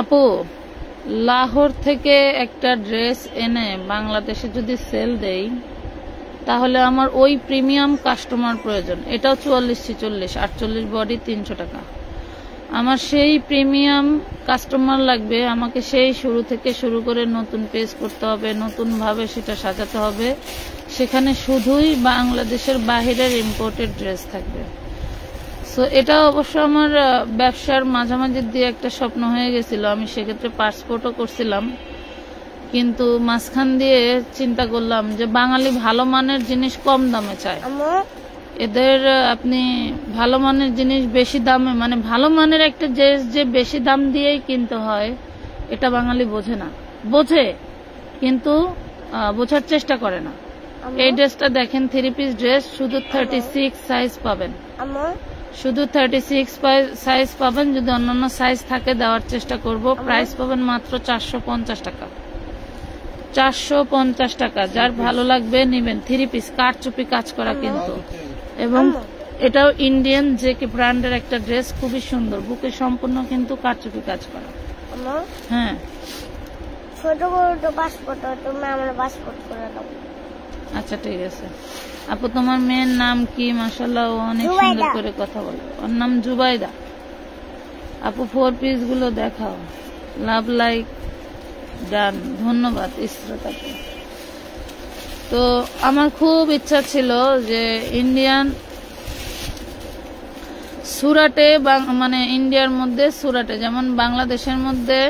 আপু, লাহোর থেকে একটা ড্রেস এনে বাংলাদেশে যদি সেল দেই, তাহলে আমার ওই প্রিমিয়াম কাস্টমার প্রয়োজন। এটাও 44-46, 48 বডি, 300 টাকা। আমার সেই প্রিমিয়াম কাস্টমার লাগবে। আমাকে সেই শুরু থেকে শুরু করে নতুন পেজ করতে হবে, নতুন ভাবে সেটা সাজাতে হবে। সেখানে শুধুই বাংলাদেশের বাহিরের ইম্পোর্টেড ড্রেস থাকবে। সো এটা অবশ্য আমার ব্যবসার মাঝামাঝি দিয়ে একটা স্বপ্ন হয়ে গেছিল। আমি সেক্ষেত্রে পাসপোর্টও করছিলাম, কিন্তু মাঝখান দিয়ে চিন্তা করলাম যে বাঙালি ভালো মানের জিনিস কম দামে চায়। এদের আপনি ভালো মানের জিনিস বেশি দামে, মানে ভালো মানের একটা ড্রেস যে বেশি দাম দিয়েই কিনতে হয়, এটা বাঙালি বোঝে না। বোঝে, কিন্তু বোঝার চেষ্টা করে না। এই ড্রেসটা দেখেন, 3 পিস ড্রেস, শুধু 36 সাইজ পাবেন, শুধু 36 সাইজ পাবেন। যদি অন্যান্য সাইজ থাকে দেওয়ার চেষ্টা করব। প্রাইস পাবেন মাত্র 450 টাকা, 450 টাকা। যার ভালো লাগবে নিবেন। 3 পিস কারচুপি কাজ করা কিন্তু, এবং এটাও ইন্ডিয়ান জেকে ব্র্যান্ডের একটা ড্রেস, খুবই সুন্দর। বুকে সম্পূর্ণ কিন্তু কারচুপি কাজ করা। হ্যাঁ, ছোট বড় তো পাসপোর্ট, তুমি আমার পাসপোর্ট করে দাও। আচ্ছা ঠিক আছে আপু, তোমার মেয়ের নাম কি? মাশাআল্লাহ, ও অনেক সুন্দর জুবাইদা। করে কথা বলে। ওর নাম জুবাইদা। আপু 4 পিস গুলো দেখাও। লাভ লাইক ডান, ধন্যবাদ ইসরাতাকে। তো আমার খুব ইচ্ছা ছিল যে ইন্ডিয়ান সুরাটে, মানে ইন্ডিয়ার মধ্যে সুরাটে, যেমন বাংলাদেশের মধ্যে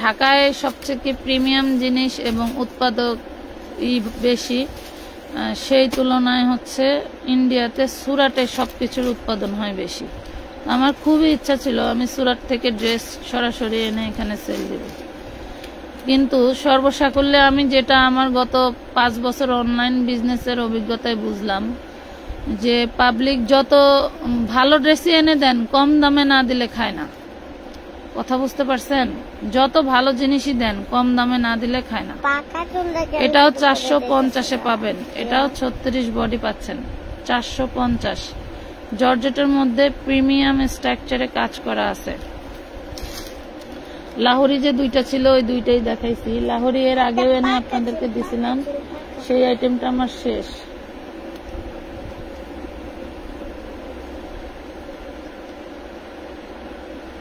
ঢাকায় সবচেয়ে প্রিমিয়াম জিনিস এবং উৎপাদক বেশি, সেই তুলনায় হচ্ছে ইন্ডিয়াতে সুরাটে সবকিছুর উৎপাদন হয় বেশি। আমার খুবই ইচ্ছা ছিল আমি সুরাট থেকে ড্রেস সরাসরি এনে এখানে সেল দিব, কিন্তু সর্বসাকুল্যে আমি যেটা আমার গত 5 বছর অনলাইন বিজনেসের অভিজ্ঞতায় বুঝলাম যে পাবলিক যত ভালো ড্রেসই এনে দেন কম দামে না দিলে খায় না। কথা বুঝতে পারছেন? যত ভালো জিনিসই দেন কম দামে না দিলে খায় না। এটাও 450-এ পাবেন, এটাও 36 বডি পাচ্ছেন 450। জর্জেটের মধ্যে প্রিমিয়াম স্ট্রাকচারে কাজ করা আছে। লাহোরি যে 2টা ছিল ওই 2টাই দেখাইছি। লাহোরি এর আগেও এনে আপনাদেরকে দিছিলাম, সেই আইটেমটা আমার শেষ।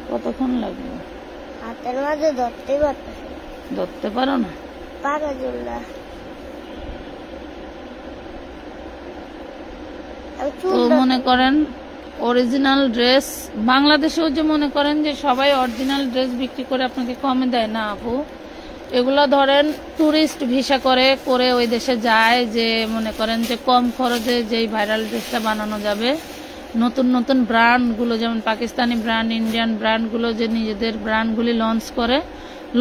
কতক্ষণ লাগবে? হাতের মাঝে ধরতেই পারতেছি। ধরতে পারো না? পারো জুল্লা। তো মনে করেন অরিজিনাল ড্রেস বাংলাদেশেও যে মনে করেন যে সবাই অরিজিনাল ড্রেস বিক্রি করে আপনাকে কমে দেয় না আপু। এগুলো ধরেন টুরিস্ট ভিসা করে ওই দেশে যায়, যে মনে করেন যে কম খরচে যেই ভাইরাল ড্রেসটা বানানো যাবে। নতুন নতুন ব্র্যান্ডগুলো যেমন পাকিস্তানি ব্র্যান্ড, ইন্ডিয়ান ব্র্যান্ডগুলো যে নিজেদের ব্র্যান্ডগুলি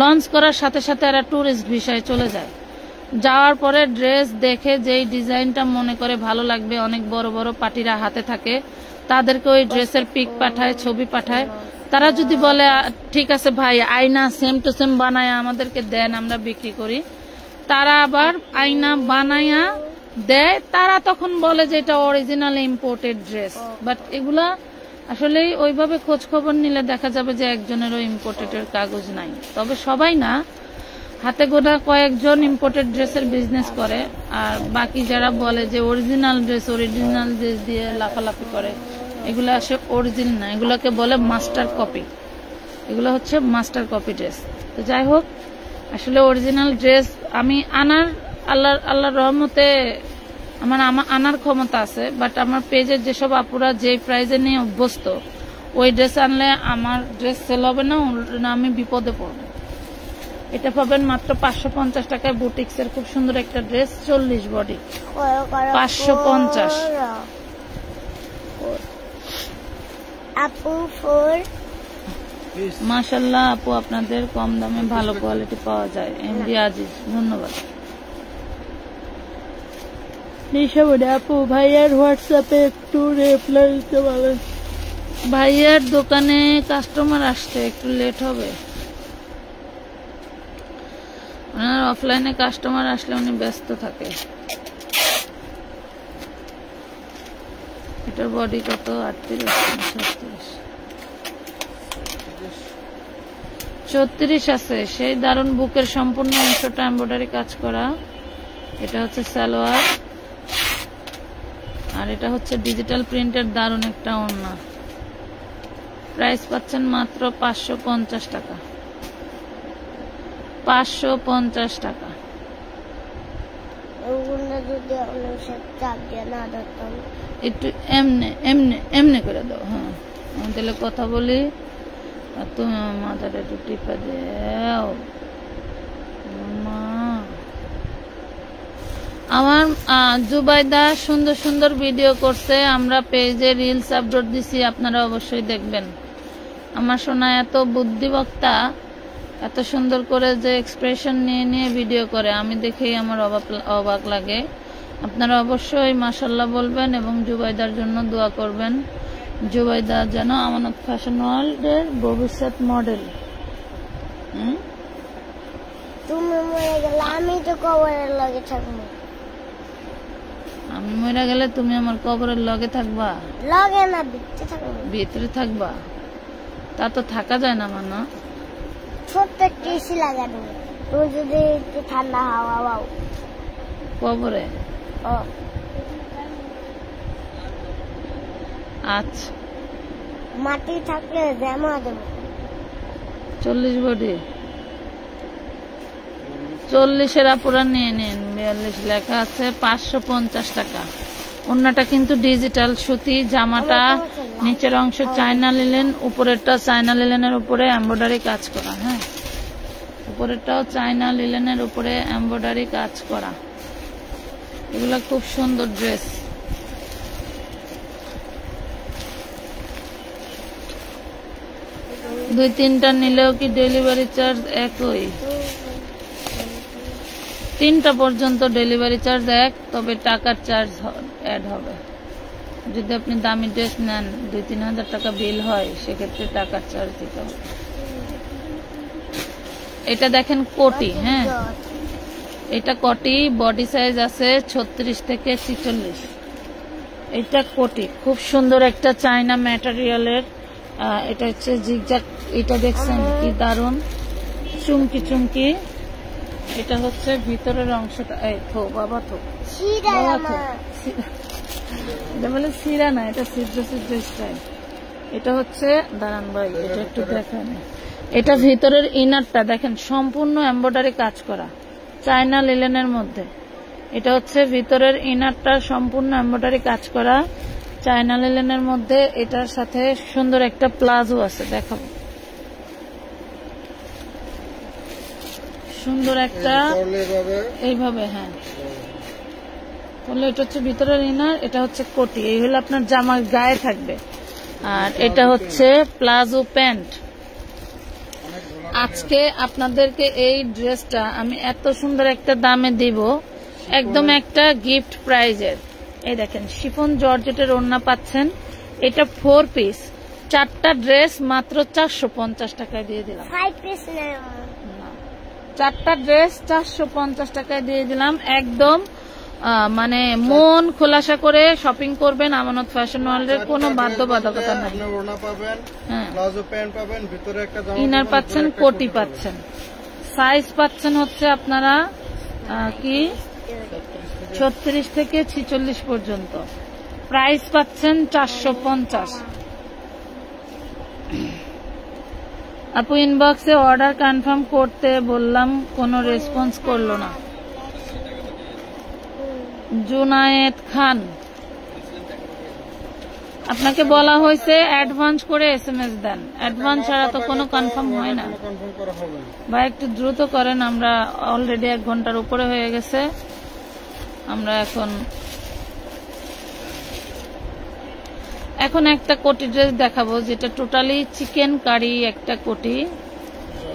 লঞ্চ করার সাথে সাথে এরা টুরিস্ট ভিসায় চলে যায়। যাওয়ার পরে ড্রেস দেখে যেই ডিজাইনটা মনে করে ভালো লাগবে, অনেক বড় বড় পার্টিরা হাতে থাকে, তাদেরকে ওই ড্রেসের পিক পাঠায়, ছবি পাঠায়। তারা যদি বলে ঠিক আছে ভাই আয়না সেম টু সেম বানায় আমাদেরকে দেন, আমরা বিক্রি করি, তারা আবার আয়না বানায়া দেয়। তারা তখন বলে যে এটা অরিজিনাল ইম্পোর্টেড ড্রেস, বাট এগুলা আসলে ওইভাবে খোঁজ খবর নিলে দেখা যাবে যে একজনেরও ইম্পোর্টেডের কাগজ নাই। তবে সবাই না, হাতে গোনা কয়েকজন ইম্পোর্টেড ড্রেসের বিজনেস করে, আর বাকি যারা বলে যে অরিজিনাল ড্রেস দিয়ে লাফালাফি করে, এগুলো আসে অরিজিনাল না, এগুলোকে বলে মাস্টার কপি। এগুলো হচ্ছে মাস্টার কপি ড্রেস। তো যাই হোক, আসলে অরিজিনাল ড্রেস আমি আল্লাহর রহমতে আমার আনার ক্ষমতা আছে, বাট আমার পেজের যেসব আপুরা যে প্রাইজে নিয়ে অভ্যস্ত, ওই ড্রেস আনলে আমার ড্রেস সেল হবে না, আমি বিপদে পড়বো। এটা পাবেন মাত্র 550 টাকায়, বুটিক্সের খুব সুন্দর একটা ড্রেস, 40 বডি, 550। আপু 4 মাশাআল্লাহ আপু, আপনাদের কম দামে ভালো কোয়ালিটি পাওয়া যায়। এমডি আজিজ, ধন্যবাদ। আপু ভাইয়ার হোয়াটসঅ্যাপে একটু রিপ্লাই দিতে পারেন। ভাইয়ার দোকানে কাস্টমার আসতে একটু লেট হবে, ওনার অফলাইনে কাস্টমার আসলে উনি ব্যস্ত থাকে। এটার বডি কত? 38 আছে। সেই দারুণ বুকের সম্পূর্ণ অংশটা এমব্রয়ডারি কাজ করা। এটা হচ্ছে সালোয়ার, আর এটা হচ্ছে ডিজিটাল প্রিন্টের দারুণ একটা ওড়না। প্রাইস পাচ্ছেন মাত্র 550 টাকা, 550 টাকা। একটু এমনি করে দাও। হ্যাঁ, আমি তাহলে কথা বলি আর তুমি আমার মাথাটা একটু টিপা দাও। আমার জুবাইদা সুন্দর সুন্দর ভিডিও করছে, আমরা পেজে রিলস আপলোড দিছি, আপনারা অবশ্যই দেখবেন। আমার সোনা এত বুদ্ধিবক্তা, এত সুন্দর করে যে এক্সপ্রেশন নিয়ে নিয়ে ভিডিও করে, আমি দেখেই আমার অবাক লাগে। আপনারা অবশ্যই মাশাআল্লাহ বলবেন এবং জুবাইদার জন্য দোয়া করবেন। জুবাইদা যেন আমানত ফ্যাশন ওয়ার্ল্ডের ভবিষ্যৎ মডেল। তুমি মরে গেলে আমি তো কবরের লগে থাকবো। আমি মরে গেলে তুমি আমার কবরের লগে থাকবা? লগে না, ভিতরে থাকবো। ভিতরে থাকবা? তা তো থাকা যায় না, মানা। ছোট্ট একটা এসি লাগানো, তুমি যদি একটু ঠান্ডা হাওয়া পাও। কবরে? ও আচ্ছা, মাটি থাকলে জমা দেবো। 40 বডি, 40-এর আপুরা নিয়ে নিন। 42 লেখা আছে, 550 টাকা। ওড়নাটা কিন্তু ডিজিটাল সুতি, জামাটা নিচের অংশ চায়না লিলেন, উপরেরটা চায়না লিলেনের উপরে এমব্রয়ডারি কাজ করা। হ্যাঁ, উপরেরটাও চায়না লিলেনের উপরে এমব্রয়ডারি কাজ করা। এগুলা খুব সুন্দর ড্রেস। দুই তিনটা নিলেও কি ডেলিভারি চার্জ একই? 3টা পর্যন্ত ডেলিভারি চার্জ এক, তবে টাকার চার্জ অ্যাড হবে। যদি আপনি দামি ড্রেস নেন, 2-3 হাজার টাকা বিল হয়, সেক্ষেত্রে টাকার চার্জ দিতে হবে। এটা দেখেন কোটি। হ্যাঁ, এটা কোটি, বডি সাইজ আছে 36 থেকে 46। এটা কোটি, খুব সুন্দর একটা চায়না ম্যাটেরিয়ালের। এটা হচ্ছে জিগজ্যাগ, এটা দেখছেন কি দারুন, চুমকি চুমকি। এটা হচ্ছে ভিতরের অংশটা, এই থো বাবা থো, এটা বলে সিরা না, এটা সিদ্ধ সিদ্ধ স্টাইল। এটা হচ্ছে, দাঁড়ান ভাই এটা একটু দেখেন, এটা ভিতরের ইনারটা দেখেন সম্পূর্ণ এমব্রয়ডারি কাজ করা চায়না লিলেনের মধ্যে। এটা হচ্ছে ভিতরের ইনারটা সম্পূর্ণ এমব্রয়ডারি কাজ করা চায়না লিলেনের মধ্যে। এটার সাথে সুন্দর একটা প্লাজো আছে, দেখাবো। সুন্দর একটা এইভাবে, হ্যাঁ, তাহলে এটা হচ্ছে ভিতরের ইনার, এটা হচ্ছে কোটি। এই হলো আপনার জামার গায়ে থাকবে। আর এটা হচ্ছে প্লাজো প্যান্ট। আজকে আপনাদেরকে এই ড্রেসটা আমি এত সুন্দর একটা দামে দিব, একদম একটা গিফট প্রাইজের। এই দেখেন শিফন জর্জেটের ওড়না পাচ্ছেন। এটা 4 পিস, 4টা ড্রেস মাত্র 450 টাকায় দিয়ে দিলাম। 4টা ড্রেস 450 টাকায় দিয়ে দিলাম। একদম মানে মন খোলাসা করে শপিং করবেন আমানত ফ্যাশন ওয়ার্ল্ডের, কোনো বাধ্যবাধকতা নাই। হ্যাঁ, ইনার পাচ্ছেন, কোটি পাচ্ছেন, সাইজ পাচ্ছেন হচ্ছে আপনারা কি 36 থেকে 46 পর্যন্ত। প্রাইস পাচ্ছেন 450। আপু ইনবক্সে অর্ডার কনফার্ম করতে বললাম, কোনো রেসপন্স করলো না। জুনায়েদ খান, আপনাকে বলা হয়েছে অ্যাডভান্স করে SMS দেন, অ্যাডভান্স ছাড়া তো কোনো কনফার্ম হয় না। ভাই একটু দ্রুত করেন, আমরা অলরেডি 1 ঘন্টার উপরে হয়ে গেছে। আমরা এখন একটা কোটি ড্রেস দেখাবো, যেটা টোটালি চিকেন কারি একটা কোটি।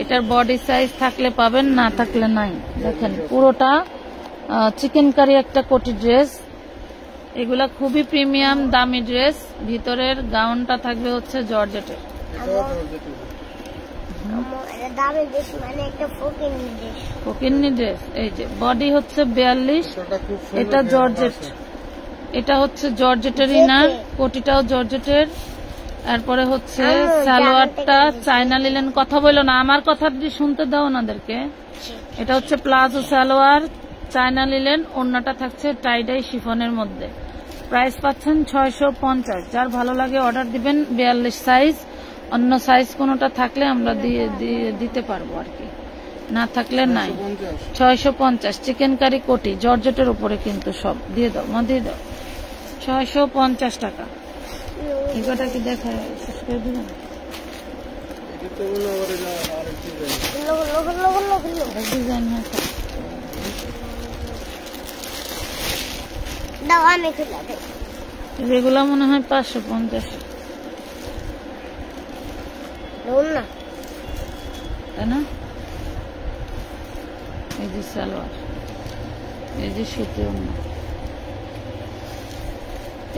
এটার বডি সাইজ থাকলে পাবেন, না থাকলে নাই। দেখেন পুরোটা চিকেন কারি একটা কোটি ড্রেস। এগুলা খুবই প্রিমিয়াম দামি ড্রেস। ভিতরের গাউনটা থাকবে হচ্ছে জর্জেটের। ফকিন্নি ড্রেস। এই যে বডি হচ্ছে 42, এটা জর্জেট, এটা হচ্ছে জর্জেটের ইনার, কোটিটাও জর্জেটের। তারপরে হচ্ছে সালোয়ারটা চায়না লিলেন। কথা বললো না, আমার কথাটি শুনতে দাও ওনাদেরকে। এটা হচ্ছে প্লাজো সালোয়ার চায়না লিলেন, ওড়নাটা থাকছে টাইডাই শিফনের মধ্যে। প্রাইস পাচ্ছেন 650। যার ভালো লাগে অর্ডার দিবেন। 42 সাইজ, অন্য সাইজ কোনোটা থাকলে আমরা দিতে পারবো আর কি, না থাকলে নাই। 650 চিকেন কারি কোটি জর্জেটের উপরে কিন্তু সব দিয়ে দাও, দিয়ে দাও। 650 টাকা। এগুলোটা কি দেখায় শেষ করে দিবেন? ডিজাইন যেগুলো মনে হয় 550, তাই না? এই যে সালোয়ার, এই যে সুতি ওড়না,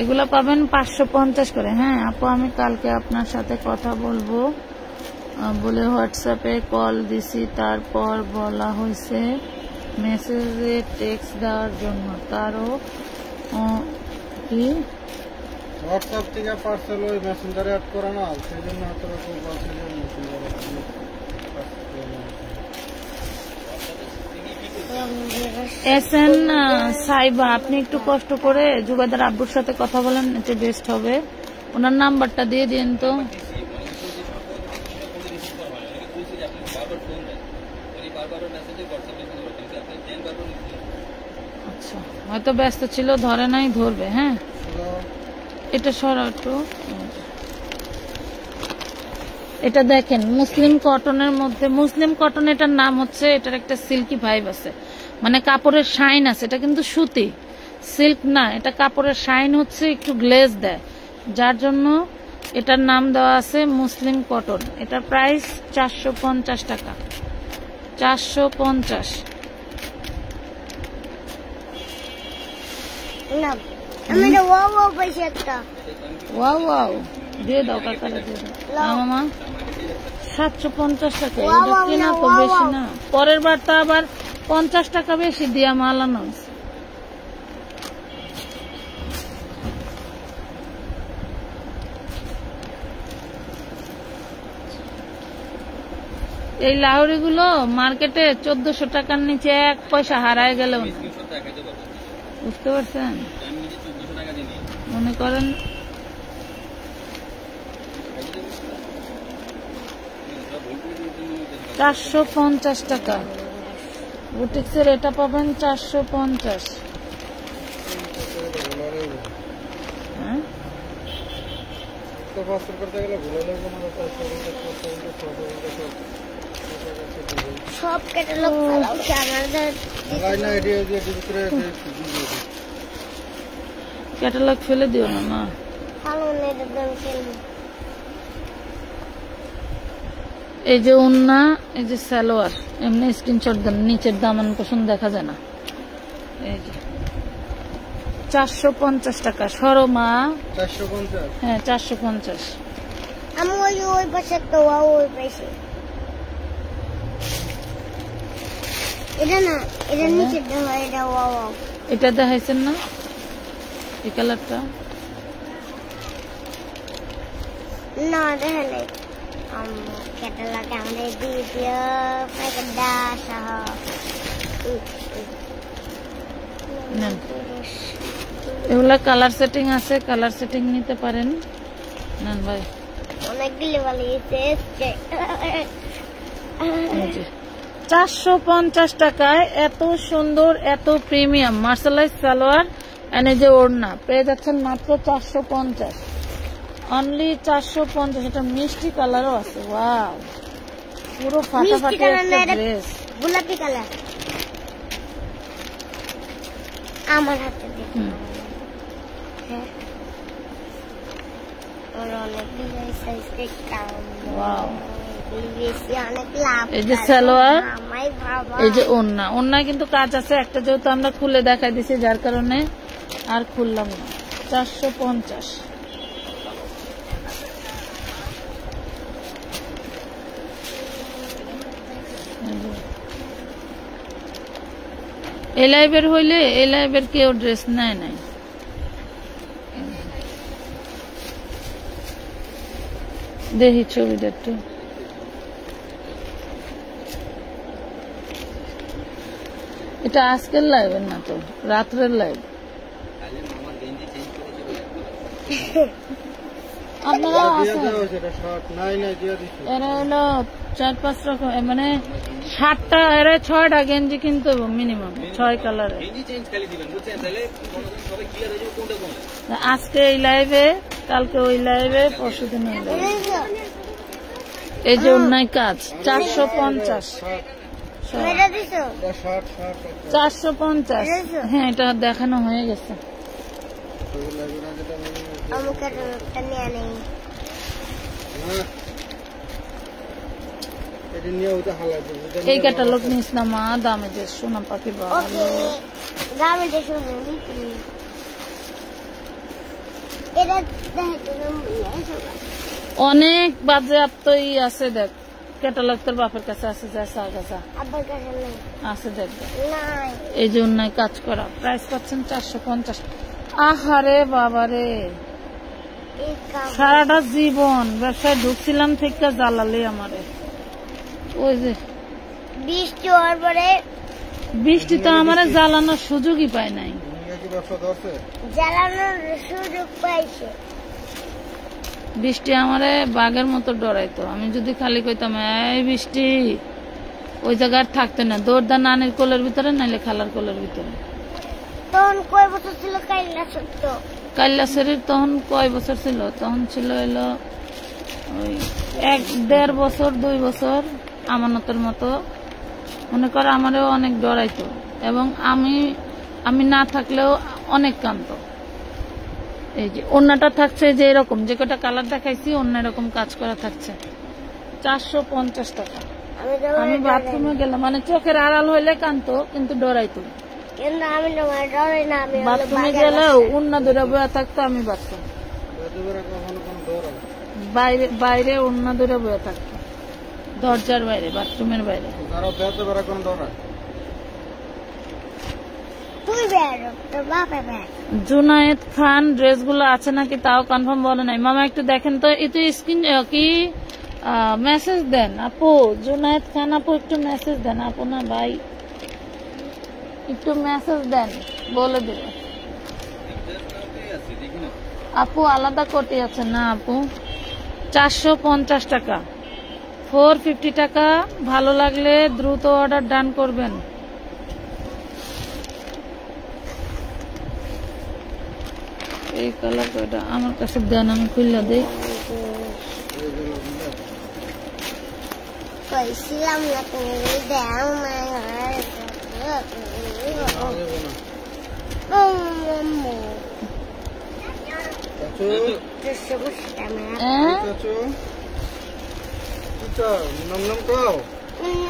এগুলো পাবেন 550 করে। হ্যাঁ আপু, আমি কালকে আপনার সাথে কথা বলবো বলে হোয়াটসঅ্যাপে কল দিছি, তারপর বলা হয়েছে মেসেজে টেক্সট দেওয়ার জন্য। তারও কি হোয়াটসঅ্যাপ থেকে পার্সেল ওই মেসেঞ্জারে অ্যাড করা না, সেই জন্য হয়তো এসএন সাইবা, আপনি একটু কষ্ট করে জুবাইদার আব্বুর সাথে কথা বলেন, এতে বেস্ট হবে। ওনার নাম্বারটা দিয়ে দিন তো। আচ্ছা, হয়তো ব্যস্ত ছিল, ধরে নাই, ধরবে। হ্যাঁ, এটা সরা একটু। এটা দেখেন মুসলিম কটনের মধ্যে, মুসলিম কটন এটার নাম হচ্ছে, এটার একটা সিল্কি ভাইব আছে, মানে কাপড়ের শাইন আছে। এটা কিন্তু সুতি, সিল্ক না, এটা কাপড়ের শাইন হচ্ছে, একটু গ্লেজ দেয়, যার জন্য এটার নাম দেওয়া আছে মুসলিম কটন। এটার প্রাইস 450 টাকা, 450। না আমি তো ওয়াও পাইছি একটা। ওয়াও ওয়াও দিয়ে দাও, কাকারে দিয়ে দাও। মামা 750 টাকা, এটা কেনা তো বেশি না। পরের বার তো আবার 50 টাকা বেশি দিয়া মাল আনো। এই লাহোরি গুলো মার্কেটে 1400 টাকার নিচে 1 পয়সা হারায় গেলেও না, বুঝতে পারছেন? মনে করেন 450 টাকা, বুটিক্সের এটা পাবেন 450। হ্যাঁ, সব ক্যাটালগ ফেলাও ক্যাটালগ ফেলে দিও না মা। এই যে ওন্না, এই যে সালোয়ার, এমনি স্ক্রিনশট দেন, নিচের দামান পছন্দ দেখা যায় না। এই যে 450 টাকা, সরো মা। 450? হ্যাঁ 450। আমি ওই পাশে একটা ওয়াও ওই পাশে, এটা না, এটা নিচে দেওয়া, এটা ওয়াও। এটা দেখাইছেন না এই কালারটা? না দেখা নাই। ক্যাটালগ আমাদের দিয়ে দিও, প্যাকেটটা সহ। এগুলা কালার সেটিং আছে, কালার সেটিং নিতে পারেন। না ভাই অনেকগুলো ভালো এসেছে। 450 টাকায় এত সুন্দর, এত প্রিমিয়াম মার্শালাইজ সালোয়ার, এনে যে ওড়না পেয়ে যাচ্ছেন মাত্র 450, অনলি 450। এটা মিষ্টি কালারও আছে, ওয়াও, পুরো ফাটাফাটি একটা ড্রেস, গোলাপি কালার। আমার হাতে দেখুন, এই যে সালোয়ার, এই যে ওড়না। ওড়না কিন্তু কাজ আছে একটা, যেহেতু আমরা খুলে দেখাই দিছি যার কারণে আর খুললাম না। 450। এই লাইভের হইলে এই লাইভের কেউ ড্রেস নেয় নাই। দেখি ছবিটা একটু। এটা আজকের লাইভের না তো, রাত্রের লাইভ। আপনারা এরা হলো 4-5 রকম, মানে 7টা, এরা 6টা গেঞ্জি কিনতে হবে মিনিমাম, 6 কালারের। আজকে এই লাইভে, কালকে ওই লাইভে, পরশুদিন ওই লাইভে। এই যে অন্যায় কাজ 450, 450। হ্যাঁ, এটা দেখানো হয়ে গেছে। এই ক্যাটালগ নিস না মা, দামে যে সোনা পাখি ভালো। অনেক বাজেয়াপ্তই আছে, দেখ ক্যাটালগ তোর বাপের কাছে আছে, আছে দেখ। এই যে অন্যায় কাজ করা, প্রাইস পাচ্ছেন 450। আহারে বাবারে, সারাটা জীবন ব্যবসায় ঢুকছিলাম থেকে জ্বালালে আমারে। ওই যে বৃষ্টি হওয়ার পরে বৃষ্টি তো আমার জ্বালানোর সুযোগই পায় নাই। কি ব্যবসা ধরছে? জ্বালানোর সুযোগ পাইছে। বৃষ্টি আমারে বাঘের মতো ডরাইতো। আমি যদি খালি কইতাম এই বৃষ্টি, ওই জায়গায় থাকতো না, দৌড়দা নানির কোলের ভিতরে নাইলে খালার কোলের ভিতরে। তখন কয় বছর ছিল কাইল্লা সত্য? কাইল্লা শরীর তখন কয় বছর ছিল? তখন ছিল এলো ওই 1-1.5 বছর 2 বছর আমানতের মতো। মনে কর আমারও অনেক ডরাইতো এবং আমি না থাকলেও অনেক কাঁদতো। এই যে ওন্নাটা থাকছে যে এরকম, যে কটা কালার দেখাইছি অন্য এরকম কাজ করা থাকছে, 450 টাকা। আমি বাথরুমে গেলাম, মানে চোখের আড়াল হইলে কাঁদতো কিন্তু ডরাইতো। কিন্তু আমি তোমার ডরাই না। আমি বাথরুমে গেলেও ওন্না ধরে বয়া থাকতো, আমি বাথরুম বাইরে ওন্না ধরে বয়া থাকতো, দরজার বাইরে, বাথরুমের বাইরে। জুনায়েদ খান ড্রেসগুলো আছে নাকি তাও কনফার্ম বলে নাই। মামা একটু দেখেন তো, একটু স্ক্রিন কি মেসেজ দেন আপু। জুনায়েদ খান আপু একটু মেসেজ দেন। আপু না ভাই, একটু মেসেজ দেন, বলে দিবে। আপু আলাদা কোটি আছে না আপু? 450 টাকা, 450 টাকা। ভালো লাগলে দ্রুত অর্ডার ডান করবেন। এই কালার কয়টা আমার কাছে দেন, আমি খুললা দেই। কইছিলাম না তুমি দাও না।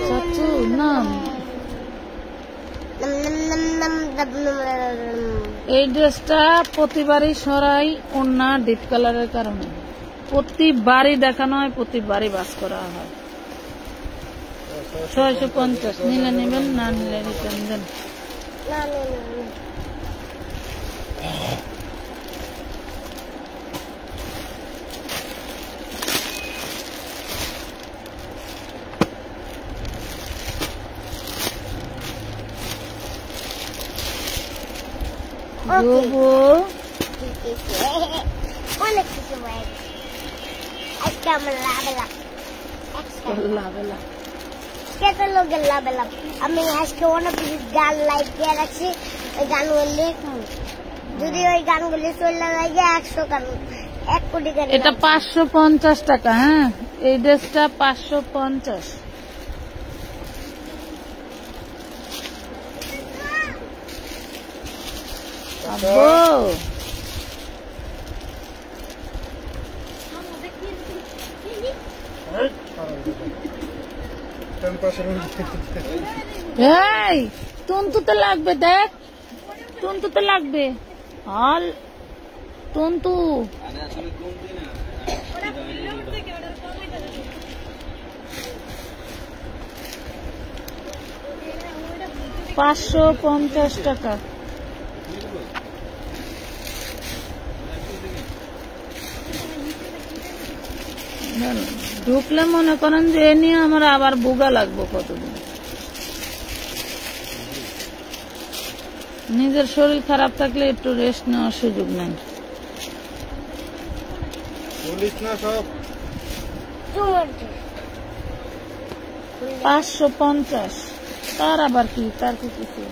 চাচু নাম এই ড্রেসটা প্রতিবারই সরাই ওন্না ডিপ কালারের কারণে, প্রতিবারই দেখানো হয়, প্রতিবারই বাস করা হয়। 650 নিলে নেবেন, না নিলে রিটার্ন দেন। অনেক কিছু আজকে আমার লাভেলাম, লোকের লাভেলাম। আমি আজকে অনেক কিছু গান লাইক দিয়ে রাখছি, ওই গানগুলো লিখবো। যদি ওই গানগুলি চলে যায় 100 গান, 1 কোটি গান। এটা 550 টাকা। হ্যাঁ, এই ড্রেসটা 550। এই তন্তুতে লাগবে, দেখ তন্তুতে লাগবে। হল তন্তু 550 টাকা। ঢুকলে মনে করেন যে এ নিয়ে আমার আবার বুগা লাগবো কতদিন। নিজের শরীর খারাপ থাকলে একটু রেস্ট নেওয়ার সুযোগ নেন। 550 তার আবার কি, তার কি কিছু।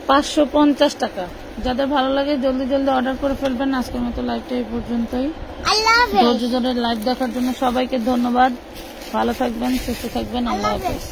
$550 টাকা। যাদের ভালো লাগে জলদি জলদি অর্ডার করে ফেলবেন। আজকের মতো লাইভটা এই পর্যন্তই। ধৈর্য ধরে লাইভ দেখার জন্য সবাইকে ধন্যবাদ। ভালো থাকবেন, সুস্থ থাকবেন। আল্লাহ হাফেজ।